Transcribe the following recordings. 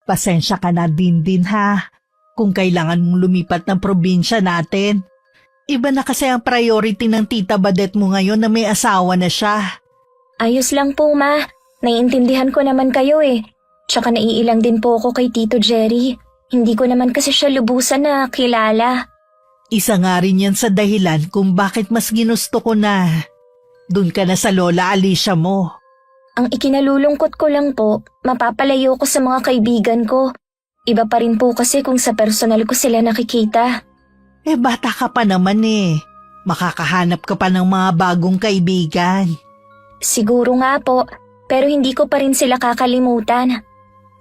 Pasensya ka na din ha, kung kailangan mong lumipat ng probinsya natin. Iba na kasi ang priority ng Tita Badet mo ngayon na may asawa na siya. Ayos lang po, Ma. Naiintindihan ko naman kayo eh. Tsaka naiilang din po ako kay Tito Jerry. Hindi ko naman kasi siya lubusan na kilala. Isa nga rin yan sa dahilan kung bakit mas ginusto ko na dun ka na sa Lola Alicia mo. Ang ikinalulungkot ko lang po, mapapalayo ko sa mga kaibigan ko. Iba pa rin po kasi kung sa personal ko sila nakikita. Bata ka pa naman eh. Makakahanap ka pa ng mga bagong kaibigan. Siguro nga po, pero hindi ko pa rin sila kakalimutan.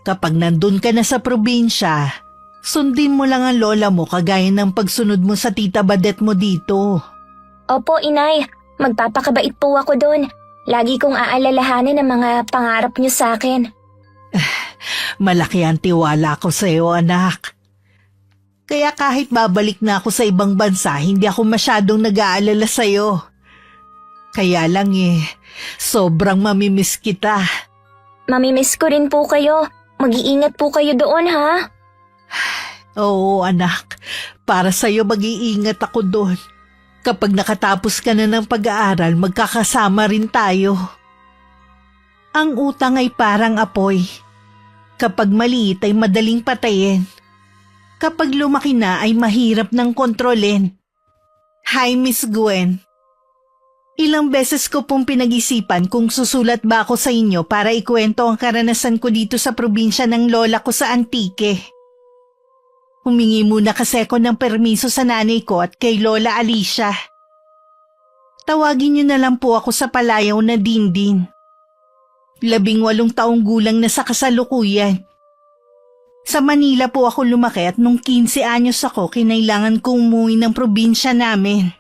Kapag nandun ka na sa probinsya, sundin mo lang ang lola mo kagaya ng pagsunod mo sa Tita Badet mo dito. Opo, Inay. Magpapakabait po ako doon. Lagi kong aalalahanin ang mga pangarap niyo sa akin. Malaki ang tiwala ko sa iyo, anak. Kaya kahit babalik na ako sa ibang bansa, hindi ako masyadong nag-aalala sa iyo. Kaya lang sobrang mamimiss kita. Mamimiss ko rin po kayo. Mag-iingat po kayo doon, ha? Oo, anak. Para sa iyo mag-iingat ako doon. Kapag nakatapos ka na ng pag-aaral, magkakasama rin tayo. Ang utang ay parang apoy. Kapag maliit ay madaling patayin. Kapag lumaki na ay mahirap nang kontrolin. Hi, Miss Gwen. Ilang beses ko pong pinag-isipan kung susulat ba ako sa inyo para ikwento ang karanasan ko dito sa probinsya ng lola ko sa Antique. Humingi muna kasi ako ng permiso sa nanay ko at kay Lola Alicia. Tawagin niyo na lang po ako sa palayaw na Dindin. 18 taong gulang na sa kasalukuyan. Sa Manila po ako lumaki at nung 15 anyos ako kinailangan kong umuwi ng probinsya namin.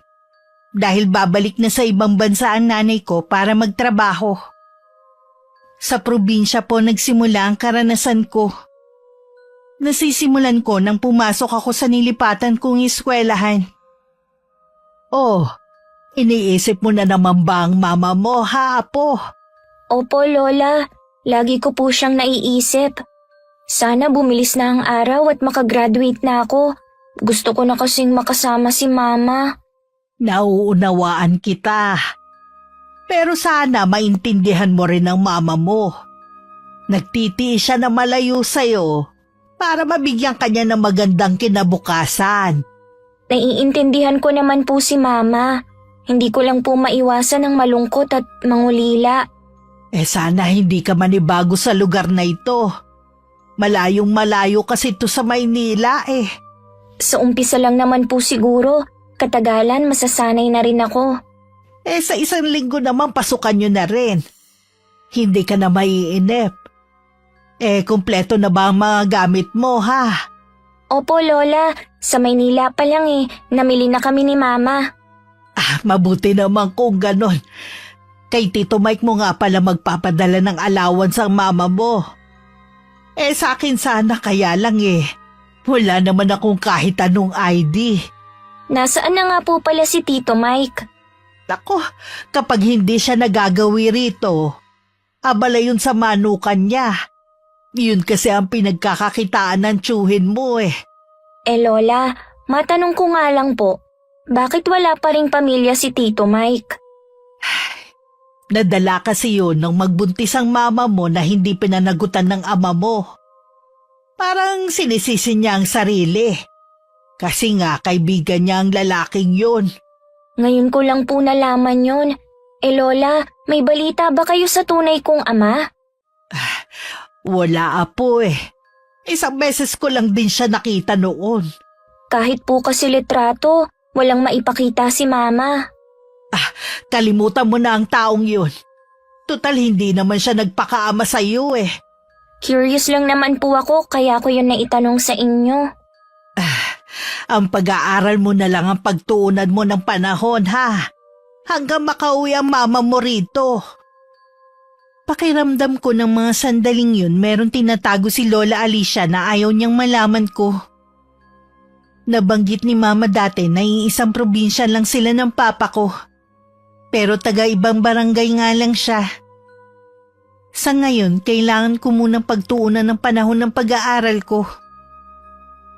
Dahil babalik na sa ibang bansa ang nanay ko para magtrabaho. Sa probinsya po nagsimula ang karanasan ko. Nasisimulan ko nang pumasok ako sa nilipatan kong eskwelahan. Oh, iniisip mo na naman ba ang mama mo, ha, Apo? Opo, Lola. Lagi ko po siyang naiisip. Sana bumilis na ang araw at makagraduate na ako. Gusto ko na kasing makasama si Mama. Nauunawaan kita. Pero sana maintindihan mo rin ang mama mo. Nagtitiis siya na malayo sa'yo para mabigyan ka niya ng magandang kinabukasan. Naiintindihan ko naman po si Mama. Hindi ko lang po maiwasan ang malungkot at mangulila. Sana hindi ka manibago sa lugar na ito. Malayong malayo kasi ito sa Maynila Sa umpisa lang naman po siguro. Katagalan, masasanay na rin ako. Sa 1 linggo naman pasukan nyo na rin. Hindi ka na maiinip. Kumpleto na ba ang mga gamit mo, ha? Opo, Lola. Sa Maynila pa lang namili na kami ni Mama. Mabuti naman kung ganon. Kay Tito Mike mo nga pala magpapadala ng allowance ang mama mo. Sa akin sana kaya lang wala naman akong kahit anong ID. Nasaan na nga po pala si Tito Mike? Nako, kapag hindi siya nagagawi rito, abala yun sa manukan niya. Yun kasi ang pinagkakakitaan ng tiyuhin mo Lola, matanong ko nga lang po, bakit wala pa ring pamilya si Tito Mike? Nadala kasi yun nung magbuntis ang mama mo na hindi pinanagutan ng ama mo. Parang sinisisi niya ang sarili. Kasi nga kaibigan niya ang lalaking yun. Ngayon ko lang po nalaman yun. Lola, may balita ba kayo sa tunay kong ama? Wala, Apo 1 beses ko lang din siya nakita noon. Kahit po kasi litrato, walang maipakita si Mama. Kalimutan mo na ang taong yun. Tutal hindi naman siya nagpakaama sa iyo Curious lang naman po ako kaya ko yun naitanong sa inyo. Ang pag-aaral mo na lang ang pagtuunan mo ng panahon, ha? Hanggang makauwi ang mama mo rito. Pakiramdam ko ng mga sandaling yun meron tinatago si Lola Alicia na ayaw niyang malaman ko. Nabanggit ni Mama dati na iisang probinsya lang sila ng papa ko. Pero taga ibang barangay nga lang siya. Sa ngayon, kailangan ko munang pagtuunan ng panahon ng pag-aaral ko.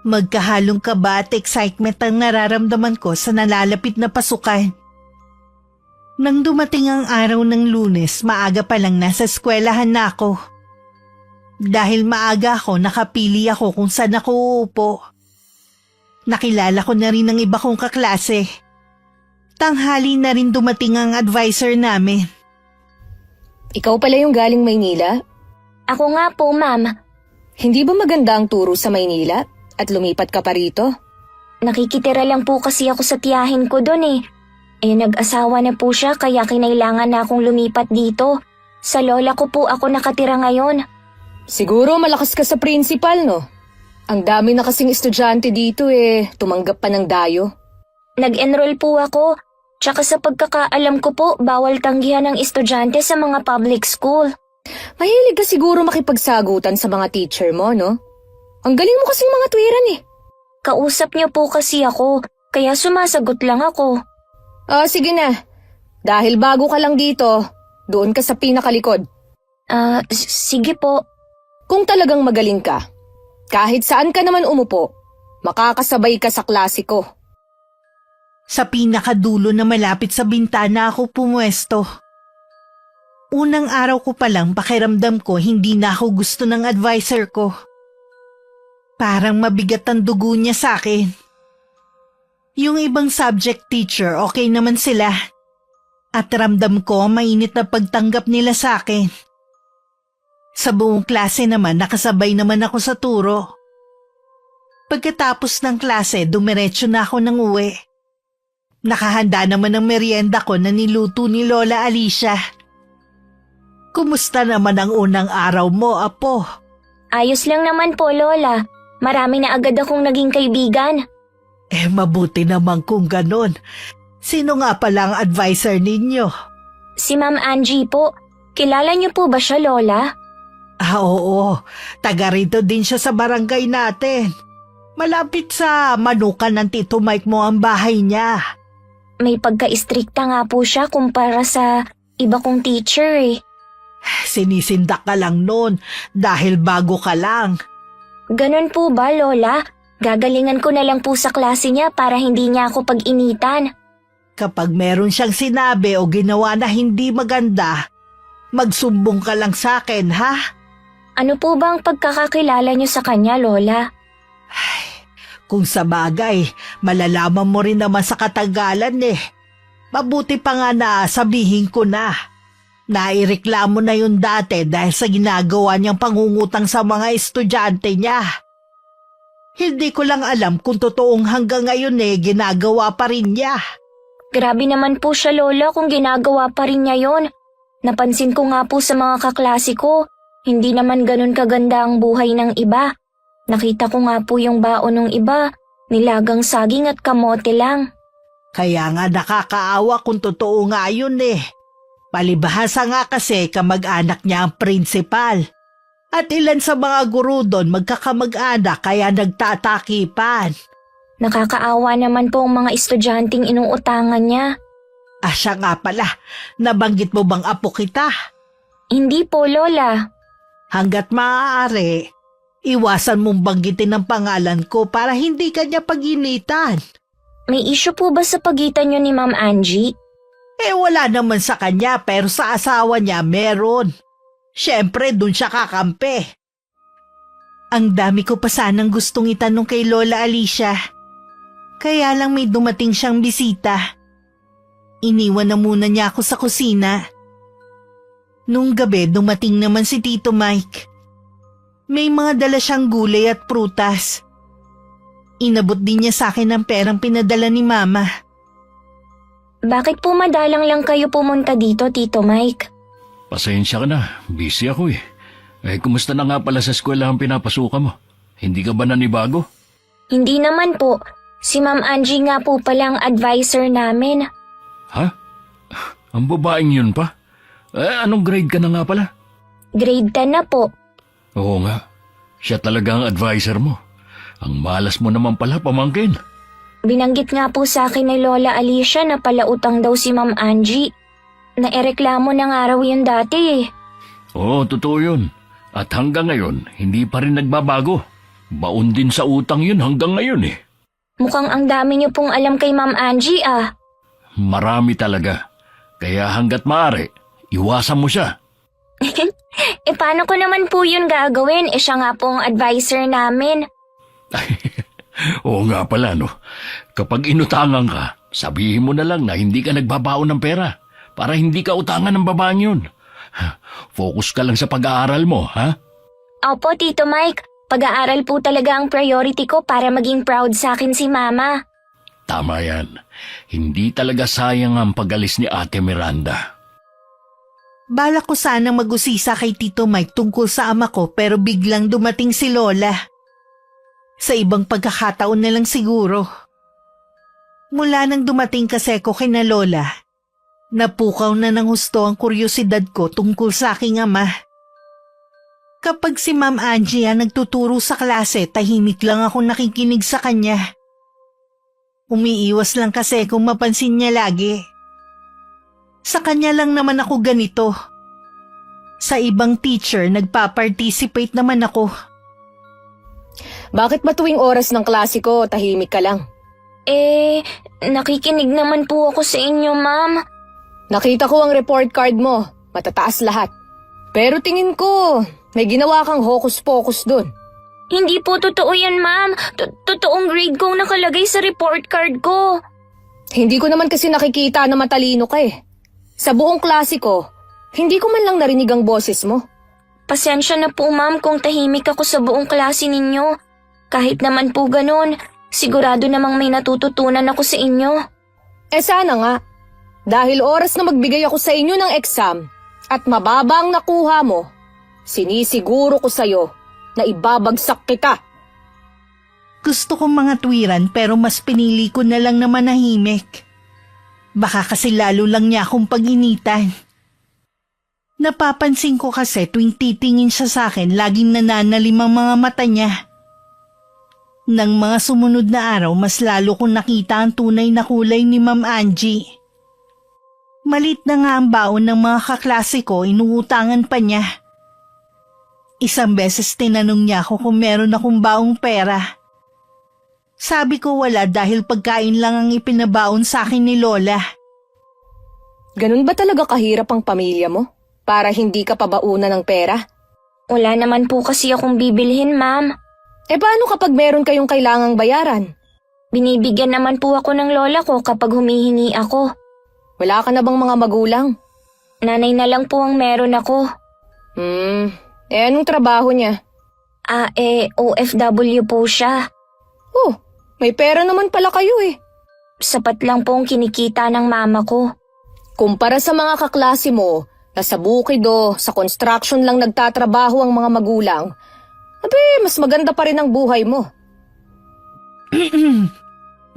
Magkahalong kaba at excitement ang nararamdaman ko sa nalalapit na pasukan. Nang dumating ang araw ng Lunes, maaga pa lang nasa eskwelahan na ako. Dahil maaga ako, nakapili ako kung saan ako uupo. Nakilala ko na rin ang iba kong kaklase. Tanghali na rin dumating ang advisor namin. Ikaw pala yung galing Maynila? Ako nga po, ma'am. Hindi ba maganda ang turo sa Maynila at lumipat ka pa rito? Nakikitira lang po kasi ako sa tiyahin ko doon eh. Nag-asawa na po siya kaya kinailangan na akong lumipat dito. Sa lola ko po ako nakatira ngayon. Siguro malakas ka sa principal, no? Ang dami na kasing estudyante dito tumanggap pa ng dayo. Nag-enroll po ako. Tsaka sa pagkakaalam ko po, bawal tanggihan ng estudyante sa mga public school. Mahilig ka siguro makipagsagutan sa mga teacher mo, no? Ang galing mo kasing mga tuwiran eh. Kausap niyo po kasi ako, kaya sumasagot lang ako. Sige na. Dahil bago ka lang dito, doon ka sa pinakalikod. Sige po. Kung talagang magaling ka, kahit saan ka naman umupo, makakasabay ka sa klase ko. Sa pinakadulo na malapit sa bintana ako pumwesto. Unang araw ko pa lang pakiramdam ko hindi na ako gusto ng advisor ko. Parang mabigat ang dugo niya sa akin. Yung ibang subject teacher okay naman sila. At ramdam ko mainit na pagtanggap nila sa akin. Sa buong klase naman nakasabay naman ako sa turo. Pagkatapos ng klase dumiretso na ako ng uwi. Nakahanda naman ang merienda ko na niluto ni Lola Alicia. Kumusta naman ang unang araw mo, Apo? Ayos lang naman po, Lola. Marami na agad akong naging kaibigan. Mabuti naman kung ganon. Sino nga pala ang advisor ninyo? Si Ma'am Angie po. Kilala niyo po ba siya, Lola? Oo. Taga rito din siya sa barangay natin. Malapit sa manukan ng Tito Mike mo ang bahay niya. May pagka-istrikta nga po siya kumpara sa iba kong teacher eh. Sinisindak ka lang noon dahil bago ka lang. Ganon po ba, Lola? Gagalingan ko na lang po sa klase niya para hindi niya ako pag-initan. Kapag meron siyang sinabi o ginawa na hindi maganda, magsumbong ka lang sa akin, ha? Ano po ba ang pagkakakilala niyo sa kanya, Lola? Kung sa bagay, malalaman mo rin naman sa katagalan eh. Mabuti pa nga na sabihin ko na. Naireklamo na yun dati dahil sa ginagawa niyang pangungutang sa mga estudyante niya. Hindi ko lang alam kung totoong hanggang ngayon ginagawa pa rin niya. Grabe naman po siya, Lola, kung ginagawa pa rin niya yon. Napansin ko nga po sa mga kaklase ko, hindi naman ganun kaganda ang buhay ng iba. Nakita ko nga po yung baon ng iba, nilagang saging at kamote lang. Kaya nga nakakaawa kung totoo nga yun eh. Palibhasa nga kasi kamag-anak niya ang prinsipal. At ilan sa mga guro doon magkakamag-anak kaya nagtatakipan. Nakakaawa naman po ang mga estudyanteng inuutangan niya. Siya nga pala, nabanggit mo bang apo kita? Hindi po, Lola. Hanggat maaari, iwasan mong banggitin ang pangalan ko para hindi kanya pag-initan. May issue po ba sa pagitan niyo ni Ma'am Angie? Wala naman sa kanya pero sa asawa niya meron. Siyempre, dun siya kakampi. Ang dami ko pa sanang gustong itanong kay Lola Alicia. Kaya lang may dumating siyang bisita. Iniwan na muna niya ako sa kusina. Nung gabi, dumating naman si Tito Mike. May mga dala siyang gulay at prutas. Inabot din niya sa akin ang perang pinadala ni Mama. Bakit po madalang lang kayo pumunta dito, Tito Mike? Pasensya ka na, busy ako eh. Kumusta na nga pala sa eskwela ang pinapasukan mo? Hindi ka ba nanibago? Hindi naman po. Si Ma'am Angie nga po palang advisor namin. Ha? Ang babaeng yun pa? Anong grade ka na nga pala? Grade 10 na po. Oo nga, siya talaga ang advisor mo. Ang malas mo naman pala, pamangkin. Binanggit nga po sa akin ni Lola Alicia na palautang daw si Ma'am Angie. Naereklamo na nga raw yun dati eh. Oo, totoo yun. At hanggang ngayon, hindi pa rin nagbabago. Baon din sa utang yun hanggang ngayon eh. Mukhang ang dami niyo pong alam kay Ma'am Angie ah. Marami talaga. Kaya hanggat maaari, iwasan mo siya. Paano ko naman po yun gagawin? Siya nga pong advisor namin. Oo nga pala, no. Kapag inutangan ka, sabihin mo na lang na hindi ka nagbabaon ng pera para hindi ka utangan ng babaeng yun. Focus ka lang sa pag-aaral mo, ha? Opo, Tito Mike. Pag-aaral po talaga ang priority ko para maging proud sa akin si Mama. Tama yan. Hindi talaga sayang ang pag-alis ni Ate Miranda. Balak ko sana mag-usisa kay Tito Mike tungkol sa ama ko pero biglang dumating si Lola. Sa ibang pagkakataon na lang siguro. Mula nang dumating kasi ko kina Lola, napukaw na ng husto ang kuryosidad ko tungkol sa aking ama. Kapag si Ma'am Angie ang nagtuturo sa klase, tahimik lang ako nakikinig sa kanya. Umiiwas lang kasi kung mapansin niya lagi. Sa kanya lang naman ako ganito. Sa ibang teacher, nagpa-participate naman ako. Bakit ba tuwing oras ng klase ko, tahimik ka lang? Nakikinig naman po ako sa inyo, Ma'am. Nakita ko ang report card mo. Matataas lahat. Pero tingin ko, may ginawa kang hocus-pocus dun. Hindi po totoo yan, Ma'am. Totoong grade ko ang nakalagay sa report card ko. Hindi ko naman kasi nakikita na matalino ka eh. Sa buong klase ko, hindi ko man lang narinig ang boses mo. Pasensya na po, Ma'am, kung tahimik ako sa buong klase ninyo. Kahit naman po ganun, sigurado namang may natututunan ako sa inyo. Sana nga. Dahil oras na magbigay ako sa inyo ng exam at mababa ang nakuha mo, sinisiguro ko sa'yo na ibabagsak kita. Gusto kong mga tuwiran pero mas pinili ko na lang na manahimik. Baka kasi lalo lang niya akong pag-initan. Napapansin ko kasi tuwing titingin siya sa akin, laging nananalim ang mga mata niya. Nang mga sumunod na araw, mas lalo kong nakita ang tunay na kulay ni Ma'am Angie. Malit na nga ang baon ng mga kaklase ko, inuutangan pa niya. Isang beses tinanong niya ako kung meron akong baong pera. Sabi ko wala dahil pagkain lang ang ipinabaon sa akin ni Lola. Ganun ba talaga kahirap ang pamilya mo? Para hindi ka pabaunan ng pera? Wala naman po kasi akong bibilhin, Ma'am. Paano kapag meron kayong kailangang bayaran? Binibigyan naman po ako ng lola ko kapag humihingi ako. Wala ka na bang mga magulang? Nanay na lang po ang meron ako. Anong trabaho niya? OFW po siya. Oh, may pera naman pala kayo eh. Sapat lang po ang kinikita ng mama ko. Kumpara sa mga kaklase mo, na sa bukid o sa construction lang nagtatrabaho ang mga magulang, mas maganda pa rin ang buhay mo.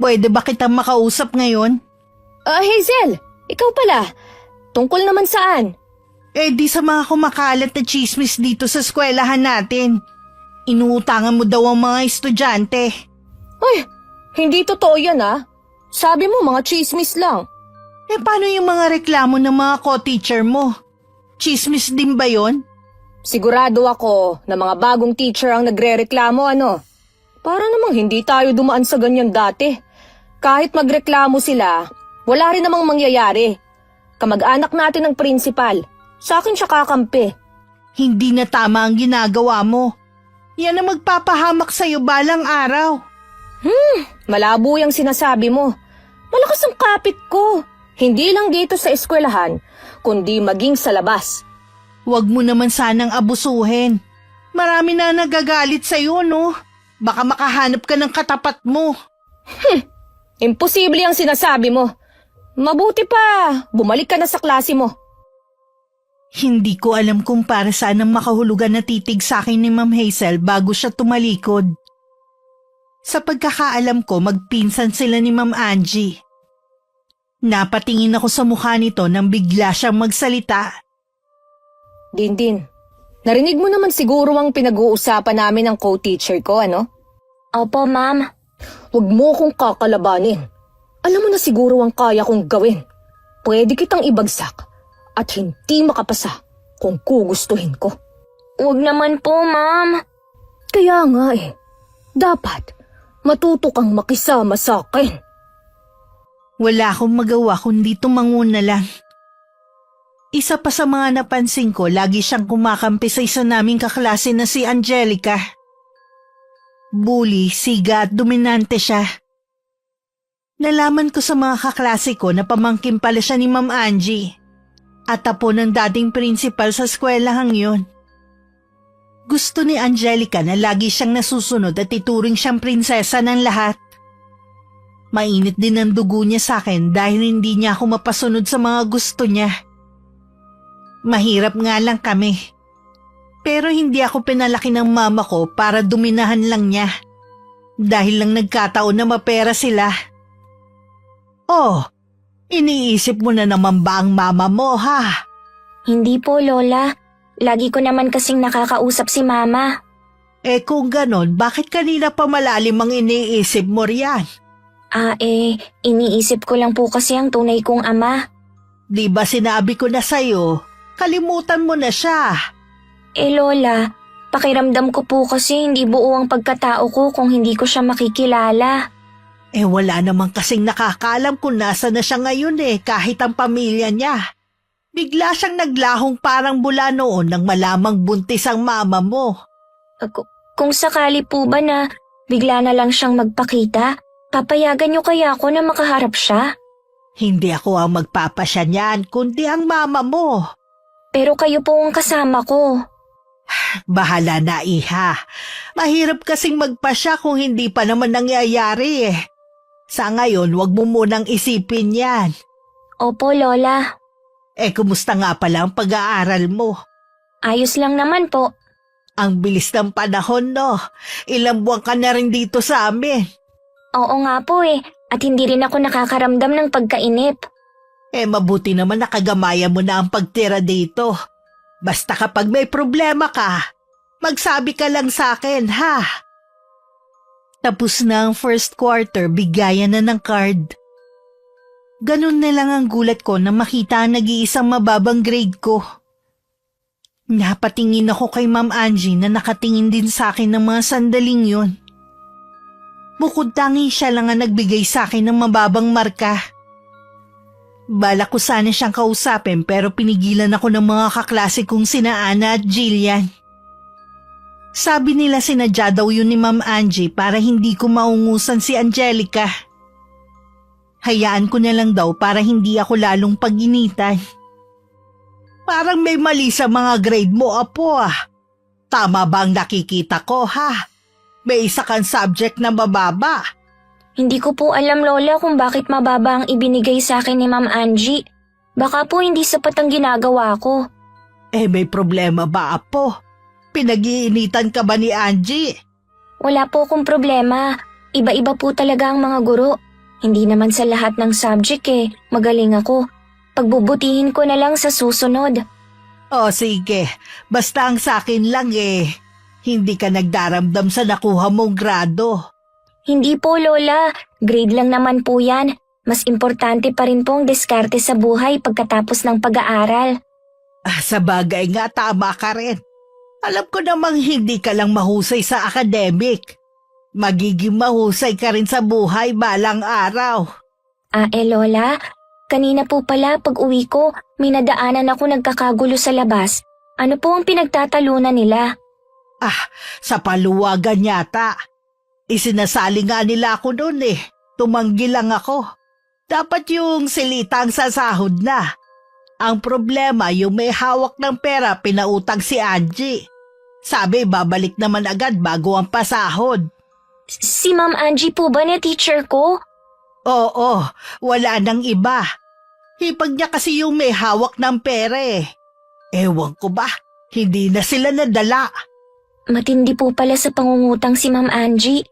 Pwede ba kitang makausap ngayon? Hazel, ikaw pala. Tungkol naman saan? Di sa mga kumakalat na chismis dito sa eskwelahan natin. Inuutangan mo daw ang mga estudyante. Ay, hindi totoo yan ah. Sabi mo mga chismis lang. Paano yung mga reklamo ng mga co-teacher mo? Chismis din ba yon? Sigurado ako na mga bagong teacher ang nagre-reklamo Para namang hindi tayo dumaan sa ganyan dati. Kahit magreklamo sila, wala rin namang mangyayari. Kamag-anak natin ng principal. Sa akin siya kakampi. Hindi na tama ang ginagawa mo. Yan ang magpapahamak sa'yo balang araw. Malabo yung sinasabi mo. Malakas ang kapit ko. Hindi lang dito sa eskwelahan, kundi maging sa labas. Huwag mo naman sanang abusuhin. Marami na nagagalit sa'yo, no? Baka makahanap ka ng katapat mo. Imposible ang sinasabi mo. Mabuti pa, bumalik ka na sa klase mo. Hindi ko alam kung para saan ang makahulugan na titig sa akin ni Ma'am Hazel bago siya tumalikod. Sa pagkakaalam ko, magpinsan sila ni Ma'am Angie. Napatingin ako sa mukha nito nang bigla siyang magsalita. Din, narinig mo naman siguro ang pinag-uusapan namin ng co-teacher ko, Opo, Ma'am. Huwag mo kong kakalabanin. Alam mo na siguro ang kaya kong gawin. Pwede kitang ibagsak at hindi makapasa kung gugustuhin ko. Huwag naman po, ma'am. Kaya nga dapat matuto kang makisama sa akin. Wala akong magawa kundi tumango na lang. Isa pa sa mga napansin ko, lagi siyang kumakampi sa isa naming kaklase na si Angelica. Bully, siga at dominante siya. Nalaman ko sa mga kaklase ko na pamangkin pala siya ni Ma'am Angie at apo ng dating principal sa eskwelahang yun. Gusto ni Angelica na lagi siyang nasusunod at ituring siyang prinsesa ng lahat. Mainit din ang dugo niya sa akin dahil hindi niya ako mapasunod sa mga gusto niya. Mahirap nga lang kami. Pero hindi ako pinalaki ng mama ko para dominahan lang niya. Dahil lang nagkataon na mapera sila. Oh, iniisip mo na naman ba ang mama mo, ha? Hindi po, Lola. Lagi ko naman kasing nakakausap si Mama. Eh kung ganon, bakit kanina pa malalim ang iniisip mo riyan? Iniisip ko lang po kasi ang tunay kong ama. Di ba sinabi ko na sa'yo, kalimutan mo na siya. Lola, pakiramdam ko po kasi hindi buo ang pagkatao ko kung hindi ko siya makikilala. Wala namang kasing nakakaalam kung nasa na siya ngayon kahit ang pamilya niya. Bigla siyang naglahong parang bula noon nang malamang buntis ang mama mo. Kung sakali po ba na bigla na lang siyang magpakita, papayagan niyo kaya ako na makaharap siya? Hindi ako ang magpapasya niyan, kundi ang mama mo. Pero kayo po ang kasama ko. Bahala na, iha. Mahirap kasing magpasya kung hindi pa naman nangyayari . Sa ngayon, wag mo munang isipin yan. Opo, Lola. Kumusta nga pala ang pag-aaral mo? Ayos lang naman po. Ang bilis ng panahon, no? Ilang buwan ka na rin dito sa amin. Oo nga po at hindi rin ako nakakaramdam ng pagkainip. Mabuti naman nakagamaya mo na ang pagtira dito. Basta kapag may problema ka, magsabi ka lang sa akin, ha? Tapos na ang first quarter, bigayan na ng card. Ganun na lang ang gulat ko na makita ang nag-iisang mababang grade ko. Napatingin ako kay Ma'am Angie na nakatingin din sa akin ng mga sandaling yun. Bukod tangi siya lang ang nagbigay sa akin ng mababang marka. Bala ko sana siyang kausapin pero pinigilan ako ng mga kaklase kong sina Ana at Jillian. Sabi nila sinadya daw yun ni Ma'am Angie para hindi ko maungusan si Angelica. Hayaan ko na lang daw para hindi ako lalong pag-initan. Parang may mali sa mga grade mo, apo . Tama ba ang nakikita ko, ha? May isa kang subject na mababa. Hindi ko po alam, Lola, kung bakit mababa ang ibinigay sa akin ni Ma'am Angie. Baka po hindi sapat ang ginagawa ko. May problema ba, apo? Pinag-iinitan ka ba ni Angie? Wala po akong problema. Iba-iba po talaga ang mga guro. Hindi naman sa lahat ng subject magaling ako. Pagbubutihin ko na lang sa susunod. Sige. Basta ang sakin lang hindi ka nagdaramdam sa nakuha mong grado. Hindi po, Lola. Grade lang naman po yan. Mas importante pa rin po ang diskarte sa buhay pagkatapos ng pag-aaral. Sa bagay nga, tama ka rin. Alam ko namang hindi ka lang mahusay sa academic. Magiging mahusay ka rin sa buhay balang araw. Lola, kanina po pala pag uwi ko, may nadaanan ako nagkakagulo sa labas. Ano po ang pinagtatalunan nila? Sa paluwagan yata. Isinasali nga nila ako noon Tumanggi lang ako. Dapat yung silitang sa sahod na. Ang problema yung may hawak ng pera pinautang si Angie. Sabi babalik naman agad bago ang pasahod. Si Ma'am Angie po ba na teacher ko? Oo, wala nang iba. Hipag niya kasi yung may hawak ng pera Ewan ko ba, hindi na sila nadala. Matindi po pala sa pangungutang si Ma'am Angie.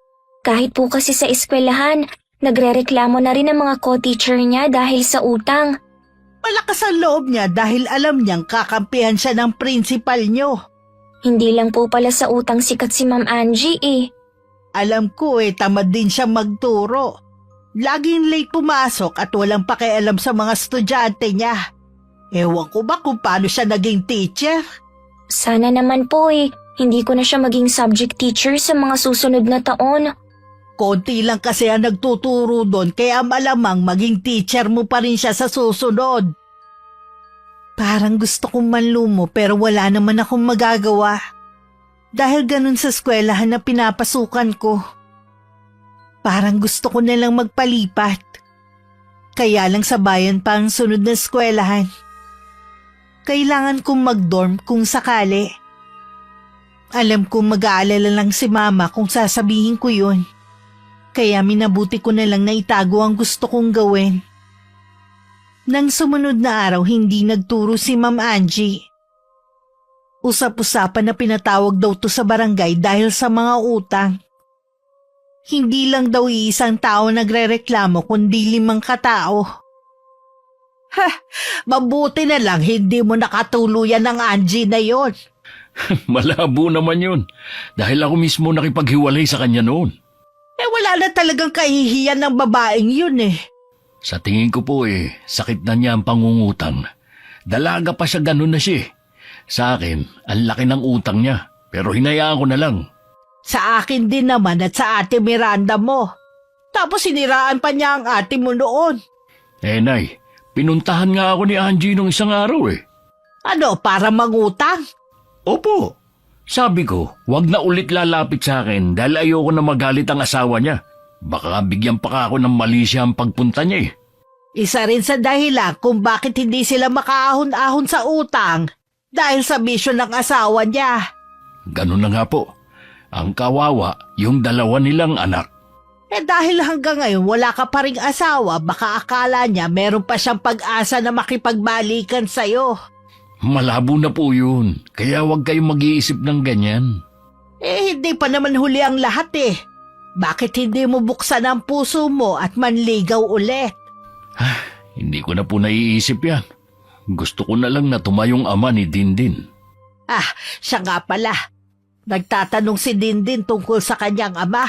Kahit po kasi sa eskwelahan, nagrereklamo na rin ang mga co-teacher niya dahil sa utang. Malakas ang loob niya dahil alam niyang kakampihan siya ng principal niyo. Hindi lang po pala sa utang sikat si Ma'am Angie Alam ko tamad din siya magturo. Laging late pumasok at walang pakialam sa mga estudyante niya. Ewan ko ba kung paano siya naging teacher? Sana naman po hindi ko na siya maging subject teacher sa mga susunod na taon. Konti lang kasi ang nagtuturo doon kaya malamang maging teacher mo pa rin siya sa susunod. Parang gusto kong manlumo pero wala naman akong magagawa. Dahil ganun sa eskwelahan na pinapasukan ko. Parang gusto ko nalang magpalipat. Kaya lang sa bayan pa ang sunod na eskwelahan. Kailangan kong mag-dorm kung sakali. Alam kong mag-aalala lang si Mama kung sasabihin ko yun. Kaya minabuti ko na lang na itago ang gusto kong gawin. Nang sumunod na araw, hindi nagturo si Ma'am Angie. Usap-usapan na pinatawag daw to sa barangay dahil sa mga utang. Hindi lang daw iisang tao nagrereklamo kundi 5 katao. Ha! Mabuti na lang hindi mo nakatuluyan ng Angie na yon. Malabo naman yun. Dahil ako mismo nakipaghiwalay sa kanya noon. Wala na talagang kahihiyan ng babaeng yun eh. Sa tingin ko po sakit na niya ang pangungutang. Dalaga pa siya, ganun na siya. Sa akin, ang laki ng utang niya. Pero hinayaan ko na lang. Sa akin din naman at sa ate Miranda mo. Tapos siniraan pa niya ang ate mo noon. Nay, pinuntahan nga ako ni Angie nung isang araw Ano, para mangutang? Opo. Sabi ko, wag na ulit lalapit sa akin dahil ayoko na magalit ang asawa niya. Baka bigyan pa ako ng mali siya ang pagpunta niya Isa rin sa dahilan kung bakit hindi sila makaahon-ahon sa utang dahil sa bisyo ng asawa niya. Ganun na nga po. Ang kawawa, yung 2 nilang anak. Dahil hanggang ngayon wala ka pa ring asawa, baka akala niya meron pa siyang pag-asa na makipagbalikan sa'yo. Malabo na po yun. Kaya wag kayong mag-iisip ng ganyan. Hindi pa naman huli ang lahat Bakit hindi mo buksan ang puso mo at manligaw ulit? Hindi ko na po naiisip yan. Gusto ko na lang na tumayong ama ni Dindin. Siya nga pala. Nagtatanong si Dindin tungkol sa kanyang ama.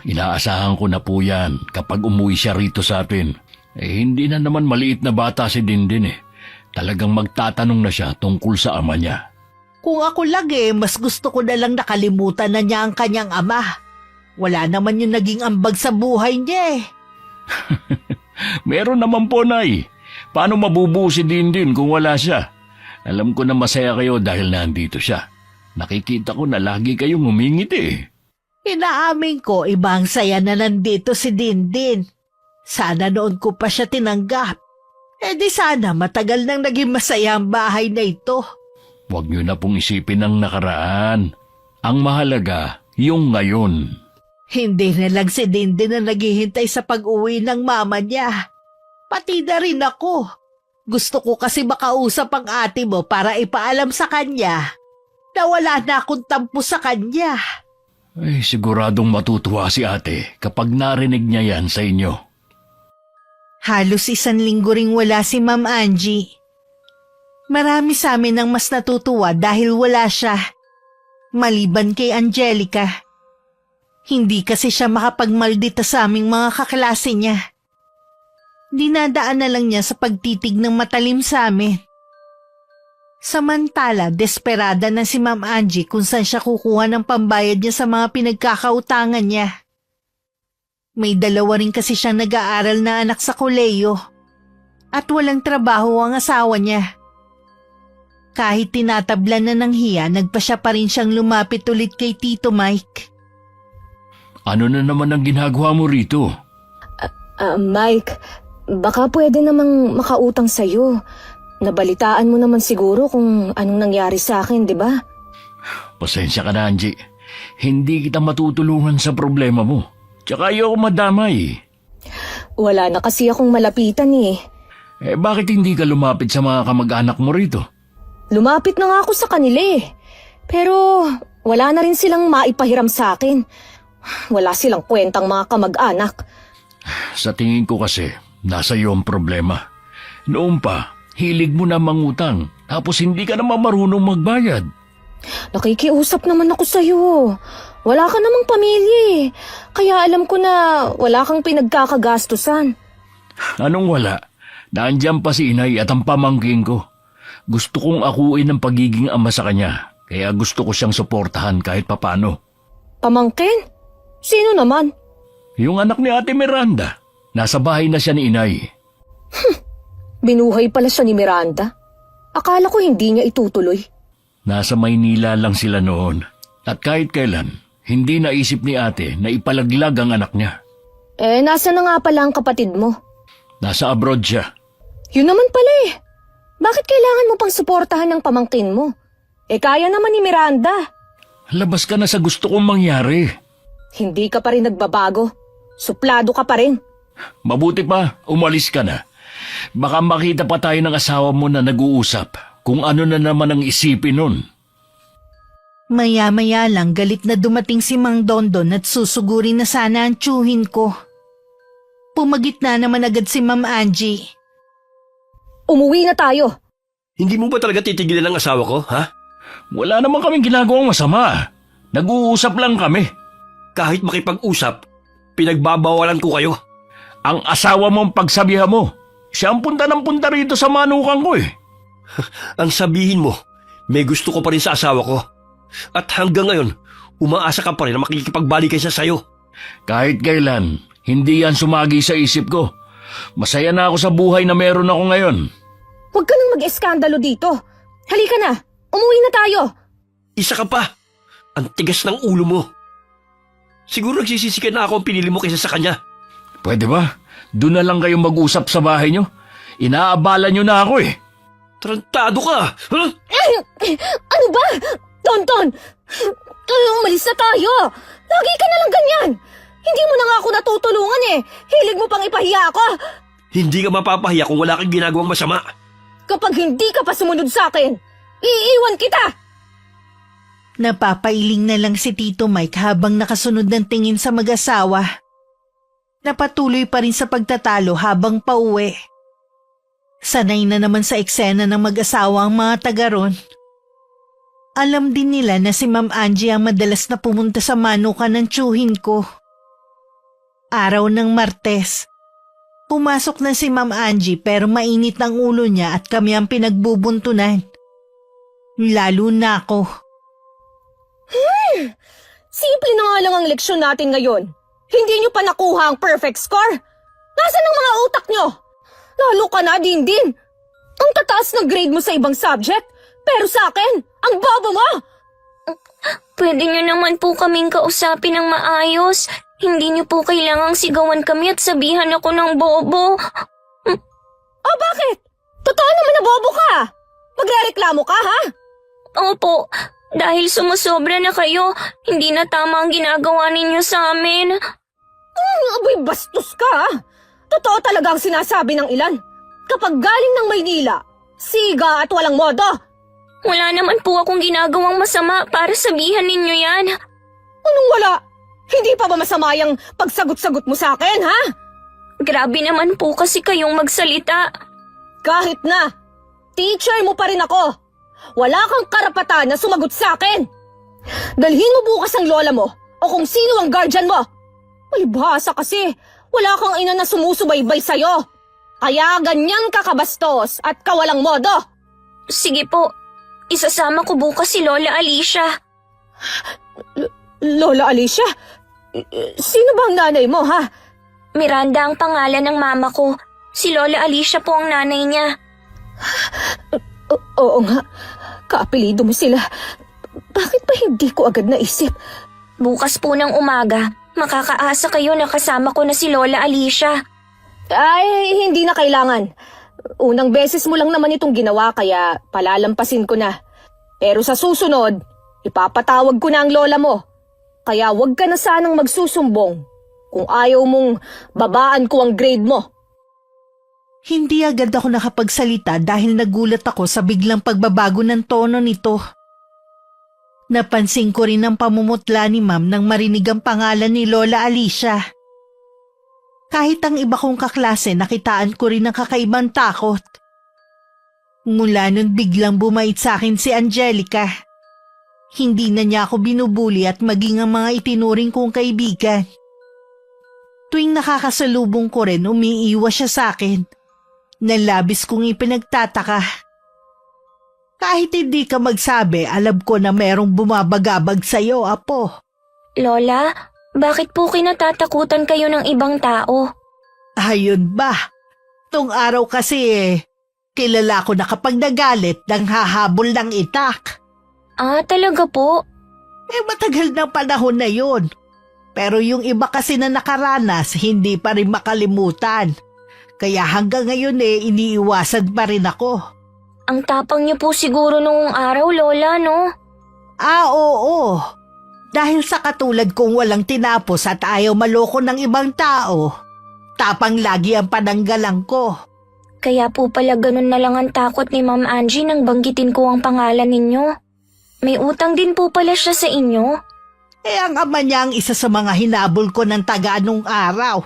Inaasahan ko na po yan kapag umuwi siya rito sa atin. Hindi na naman maliit na bata si Dindin Talagang magtatanong na siya tungkol sa ama niya. Kung ako lang mas gusto ko na lang nakalimutan na niya ang kanyang ama. Wala naman yung naging ambag sa buhay niya Meron naman po, Nay. Paano mabubuo si Dindin kung wala siya? Alam ko na masaya kayo dahil nandito siya. Nakikita ko na lagi kayong humingiti Inaamin ko, ibang saya na nandito si Dindin. Sana noon ko pa siya tinanggap. Di sana matagal nang naging masaya ang bahay na ito. Huwag niyo na pong isipin ang nakaraan. Ang mahalaga, yung ngayon. Hindi na lang si Dindin na naghihintay sa pag-uwi ng mama niya. Pati na rin ako. Gusto ko kasi makausap ang ate mo para ipaalam sa kanya na wala na akong tampo sa kanya. Siguradong matutuwa si ate kapag narinig niya yan sa inyo. Halos 1 linggo ring wala si Ma'am Angie. Marami sa amin ang mas natutuwa dahil wala siya. Maliban kay Angelica. Hindi kasi siya makapagmaldita sa aming mga kaklase niya. Dinadaan na lang niya sa pagtitig ng matalim sa amin. Samantala, desperada na si Ma'am Angie kung saan siya kukuha ng pambayad niya sa mga pinagkakautangan niya. May 2 rin kasi siyang nag-aaral na anak sa koleyo at walang trabaho ang asawa niya. Kahit tinatablan na ng hiya, nagpasya pa rin siyang lumapit ulit kay Tito Mike. Ano na naman ang ginagawa mo rito? Mike, baka pwede namang makautang sa'yo. Nabalitaan mo naman siguro kung anong nangyari sa akin, di ba? Pasensya ka na, Angie. Hindi kita matutulungan sa problema mo. Tsaka ayoko madamay. Wala na kasi akong malapitan Bakit hindi ka lumapit sa mga kamag-anak mo rito? Lumapit na nga ako sa kanila Pero wala na rin silang maipahiram sa akin. Wala silang kwentang mga kamag-anak. Sa tingin ko kasi, nasa iyo ang problema. Noon pa, hilig mo na mangutang, tapos hindi ka naman marunong magbayad. Nakikiusap naman ako sa'yo. Wala ka namang pamilya Kaya alam ko na wala kang pinagkakagastusan. Anong wala? Naandyan pa si inay at ang pamangking ko. Gusto kong akuin ang pagiging ama sa kanya, kaya gusto ko siyang suportahan kahit papano. Pamangkin? Sino naman? Yung anak ni Ate Miranda, nasa bahay na siya ni inay. Binuhay pala siya ni Miranda. Akala ko hindi niya itutuloy. Nasa Maynila lang sila noon. At kahit kailan, hindi naisip ni ate na ipalaglag ang anak niya. Nasa na nga pala ang kapatid mo? Nasa abroad siya. Yun naman pala eh. Bakit kailangan mo pang suportahan ng pamangkin mo? Kaya naman ni Miranda. Labas ka na sa gusto kong mangyari. Hindi ka pa rin nagbabago. Suplado ka pa rin. Mabuti pa, umalis ka na. Baka makita pa tayo ng asawa mo na nag-uusap kung ano na naman ang isipin nun. Maya-maya lang galit na dumating si Mang Dondon at susugurin na sana ang tiyuhin ko. Pumagit na naman agad si Ma'am Angie. Umuwi na tayo. Hindi mo ba talaga titigilan ang asawa ko, ha? Wala naman kaming ginagawang masama. Nag-uusap lang kami. Kahit makipag-usap, pinagbabawalan ko kayo. Ang asawa mo ang pagsabihan mo. Siya ang punta ng punta rito sa manukan ko eh. Ang sabihin mo, may gusto ko pa rin sa asawa ko. At hanggang ngayon, umaasa ka pa rin na makikipagbalikan siya sa'yo. Kahit kailan, hindi yan sumagi sa isip ko. Masaya na ako sa buhay na meron ako ngayon. Huwag ka nang mag-eskandalo dito. Halika na, umuwi na tayo. Isa ka pa. Ang tigas ng ulo mo. Siguro nagsisisi ka na ako ang pinili mo kaysa sa kanya. Pwede ba? Doon na lang kayo mag-usap sa bahay nyo. Inaabala nyo na ako eh. Tarantado ka! Huh? Ano ba? Tonton! Umalis na tayo! Lagi ka na lang ganyan! Hindi mo na nga ako natutulungan eh! Hilig mo pang ipahiya ako! Hindi ka mapapahiya kung wala kang ginagawang masama. Kapag hindi ka pa sumunod sa akin, iiwan kita! Napapailing na lang si Tito Mike habang nakasunod ng tingin sa mag-asawa. Napatuloy pa rin sa pagtatalo habang pauwi. Sanay na naman sa eksena ng mag-asawa ang mga taga ron. Alam din nila na si Ma'am Angie ang madalas na pumunta sa manukan ng tiyuhin ko. Araw ng Martes. Pumasok na si Ma'am Angie pero mainit ang ulo niya at kami ang pinagbubuntunan. Lalo na ako. Simple na nga lang ang leksyon natin ngayon. Hindi nyo pa nakuha ang perfect score. Nasaan ang mga utak nyo? Lalo ka na, Dindin. Ang tataas ng grade mo sa ibang subject. Pero sa akin, ang bobo mo! Pwede niyo naman po kaming kausapin ng maayos. Hindi niyo po kailangang sigawan kami at sabihan ako ng bobo. Oh, bakit? Totoo naman na bobo ka. Magrereklamo ka, ha? Opo, dahil sumusobra na kayo, hindi na tama ang ginagawa ninyo sa amin. Aboy, bastos ka, ha? Totoo talaga ang sinasabi ng ilan. Kapag galing ng Maynila, siga at walang modo. Wala naman po akong ginagawang masama para sabihan ninyo yan. Anong wala? Hindi pa ba masama yung pagsagot-sagot mo sa akin, ha? Grabe naman po kasi kayong magsalita. Kahit na, teacher mo pa rin ako. Wala kang karapatan na sumagot sa akin. Dalhin mo bukas ang lola mo o kung sino ang guardian mo. Malibhasa kasi, wala kang ina na sumusubaybay sa'yo. Kaya ganyan ka kabastos at kawalang modo. Sige po, isasama ko bukas si Lola Alicia. Lola Alicia? Sino bang nanay mo, ha? Miranda ang pangalan ng mama ko. Si Lola Alicia po ang nanay niya. Oo nga, kaapelido mo sila. Bakit ba hindi ko agad naisip? Bukas po ng umaga, makakaasa kayo na kasama ko na si Lola Alicia. Ay, hindi na kailangan. Unang beses mo lang naman itong ginawa kaya palalampasin ko na. Pero sa susunod, ipapatawag ko na ang lola mo. Kaya wag ka na sanang magsusumbong kung ayaw mong babaan ko ang grade mo. Hindi agad ako nakapagsalita dahil nagulat ako sa biglang pagbabago ng tono nito. Napansin ko rin ang pamumutla ni Ma'am nang marinig ang pangalan ni Lola Alicia. Kahit ang iba kong kaklase, nakitaan ko rin ang kakaibang takot. Mula nun biglang bumait sa akin si Angelica. Hindi na niya ako binubuli at maging ang mga itinuring kong kaibigan. Tuwing nakakasalubong ko rin, umiiwas siya sa akin. na labis kong ipinagtataka. Kahit hindi ka magsabi, alam ko na merong bumabagabag sa'yo, Apo. Lola, bakit po kinatatakutan kayo ng ibang tao? Ayun ba? Tung araw kasi kilala ko na kapag nagalit nang hahabol ng itak. Ah, talaga po? Matagal ng panahon na yun. Pero yung iba kasi na nakaranas, hindi pa rin makalimutan. Kaya hanggang ngayon iniiwasan pa rin ako. Ang tapang niyo po siguro noong araw, Lola, no? Ah, oo. Dahil sa katulad kong walang tinapos at ayaw maloko ng ibang tao, tapang lagi ang pananggalang ko. Kaya po pala ganun na lang ang takot ni Ma'am Angie nang banggitin ko ang pangalan ninyo. May utang din po pala siya sa inyo. Ang ama niya ang isa sa mga hinabol ko ng taga nung araw.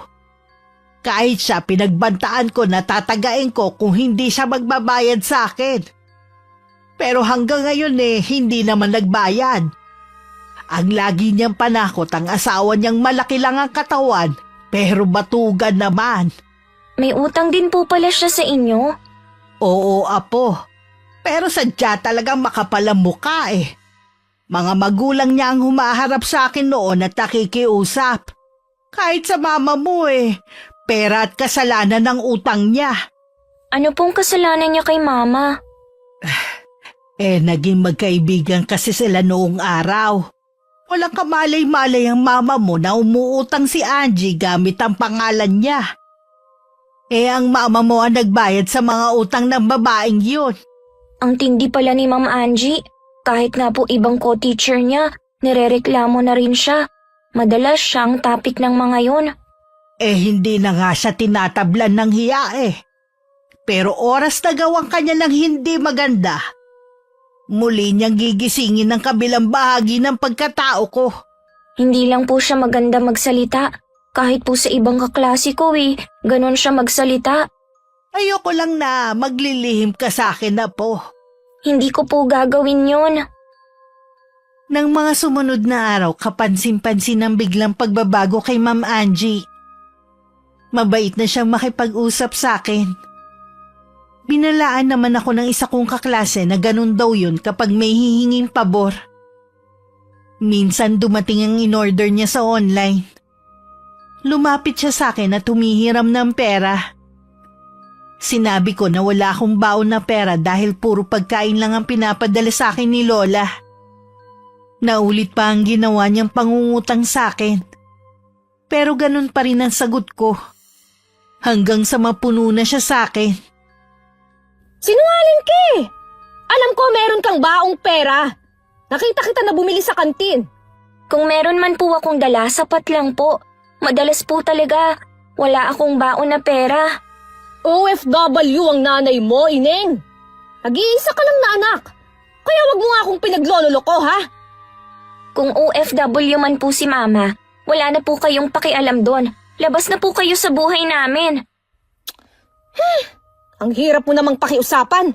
Kahit siya, pinagbantaan ko na tatagain ko kung hindi siya magbabayad sa akin. Pero hanggang ngayon hindi naman nagbayad. Ang lagi niyang panakot ang asawa niyang malaki lang ang katawan, pero batugan naman. May utang din po pala siya sa inyo? Oo, Apo. Pero sadya talagang makapal ang mukha Mga magulang niya ang humaharap sa akin noon at nakikiusap. Kahit sa mama mo pera at kasalanan ng utang niya. Ano pong kasalanan niya kay Mama? Naging magkaibigan kasi sila noong araw. Walang kamalay-malay ang mama mo na umuutang si Angie gamit ang pangalan niya. Ang mama mo ang nagbayad sa mga utang ng babaeng yun. Ang tindi pala ni Ma'am Angie. Kahit nga po ibang co-teacher niya, nirereklamo na rin siya. Madalas siya ang topic ng mga yon. Hindi na nga siya tinatablan ng hiya Pero oras na gawang kanya ng hindi maganda, muli niyang gigisingin ang kabilang bahagi ng pagkatao ko. Hindi lang po siya maganda magsalita. Kahit po sa ibang kaklase ko ganon siya magsalita. Ayoko lang na maglilihim ka sa akin, Apo. Hindi ko po gagawin yun. Nang mga sumunod na araw, kapansin-pansin ang biglang pagbabago kay Ma'am Angie. Mabait na siyang makipag-usap sa akin. Binalaan naman ako ng isa kong kaklase na ganun daw yun kapag may hihinging pabor. Minsan dumating ang in-order niya sa online. Lumapit siya sa akin at humihiram ng pera. Sinabi ko na wala akong baon na pera dahil puro pagkain lang ang pinapadala sa akin ni Lola. Naulit pa ang ginawa niyang pangungutang sa akin. Pero ganun pa rin ang sagot ko. Hanggang sa mapuno na siya sa akin. Sinungaling ka Alam ko meron kang baong pera. Nakita kita na bumili sa kantin. Kung meron man po akong dala, sapat lang po. Madalas po talaga, wala akong baon na pera. OFW ang nanay mo, Ineng. Nag-iisa ka lang na anak. Kaya wag mo nga akong pinaglololoko, ha? Kung OFW man po si Mama, wala na po kayong pakialam doon. Labas na po kayo sa buhay namin. Ang hirap mo namang pakiusapan.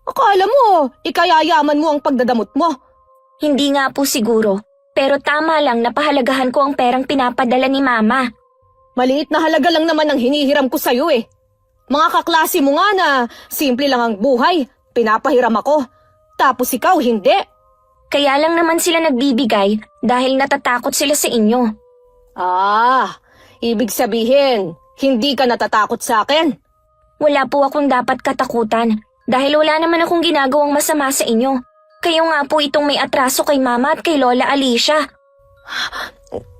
Akala mo, ikayayaman mo ang pagdadamot mo. Hindi nga po siguro, pero tama lang na pahalagahan ko ang perang pinapadala ni Mama. Maliit na halaga lang naman ang hinihiram ko sa'yo Mga kaklase mo nga na simple lang ang buhay, pinapahiram ako. Tapos ikaw hindi. Kaya lang naman sila nagbibigay dahil natatakot sila sa inyo. Ibig sabihin, hindi ka natatakot sa akin? Wala po akong dapat katakutan dahil wala naman akong ginagawang masama sa inyo. Kayo nga po itong may atraso kay Mama at kay Lola Alicia.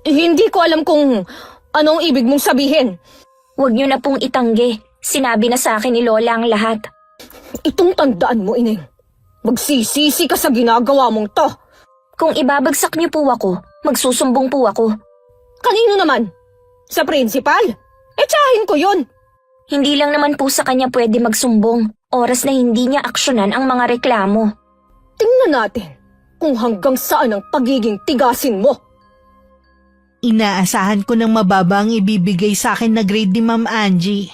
Hindi ko alam kung anong ibig mong sabihin. Huwag niyo na pong itanggi. Sinabi na sa akin ni Lola ang lahat. Itong tandaan mo, Ineng. Magsisisi ka sa ginagawa mong to. Kung ibabagsak niyo po ako, magsusumbong po ako. Kanino naman? Sa principal? Tsahin ko yun. Hindi lang naman po sa kanya pwede magsumbong. Oras na hindi niya aksyonan ang mga reklamo. Tingnan natin kung hanggang saan ang pagiging tigasin mo. Inaasahan ko ng mababa ang ibibigay sa akin na grade ni Ma'am Angie.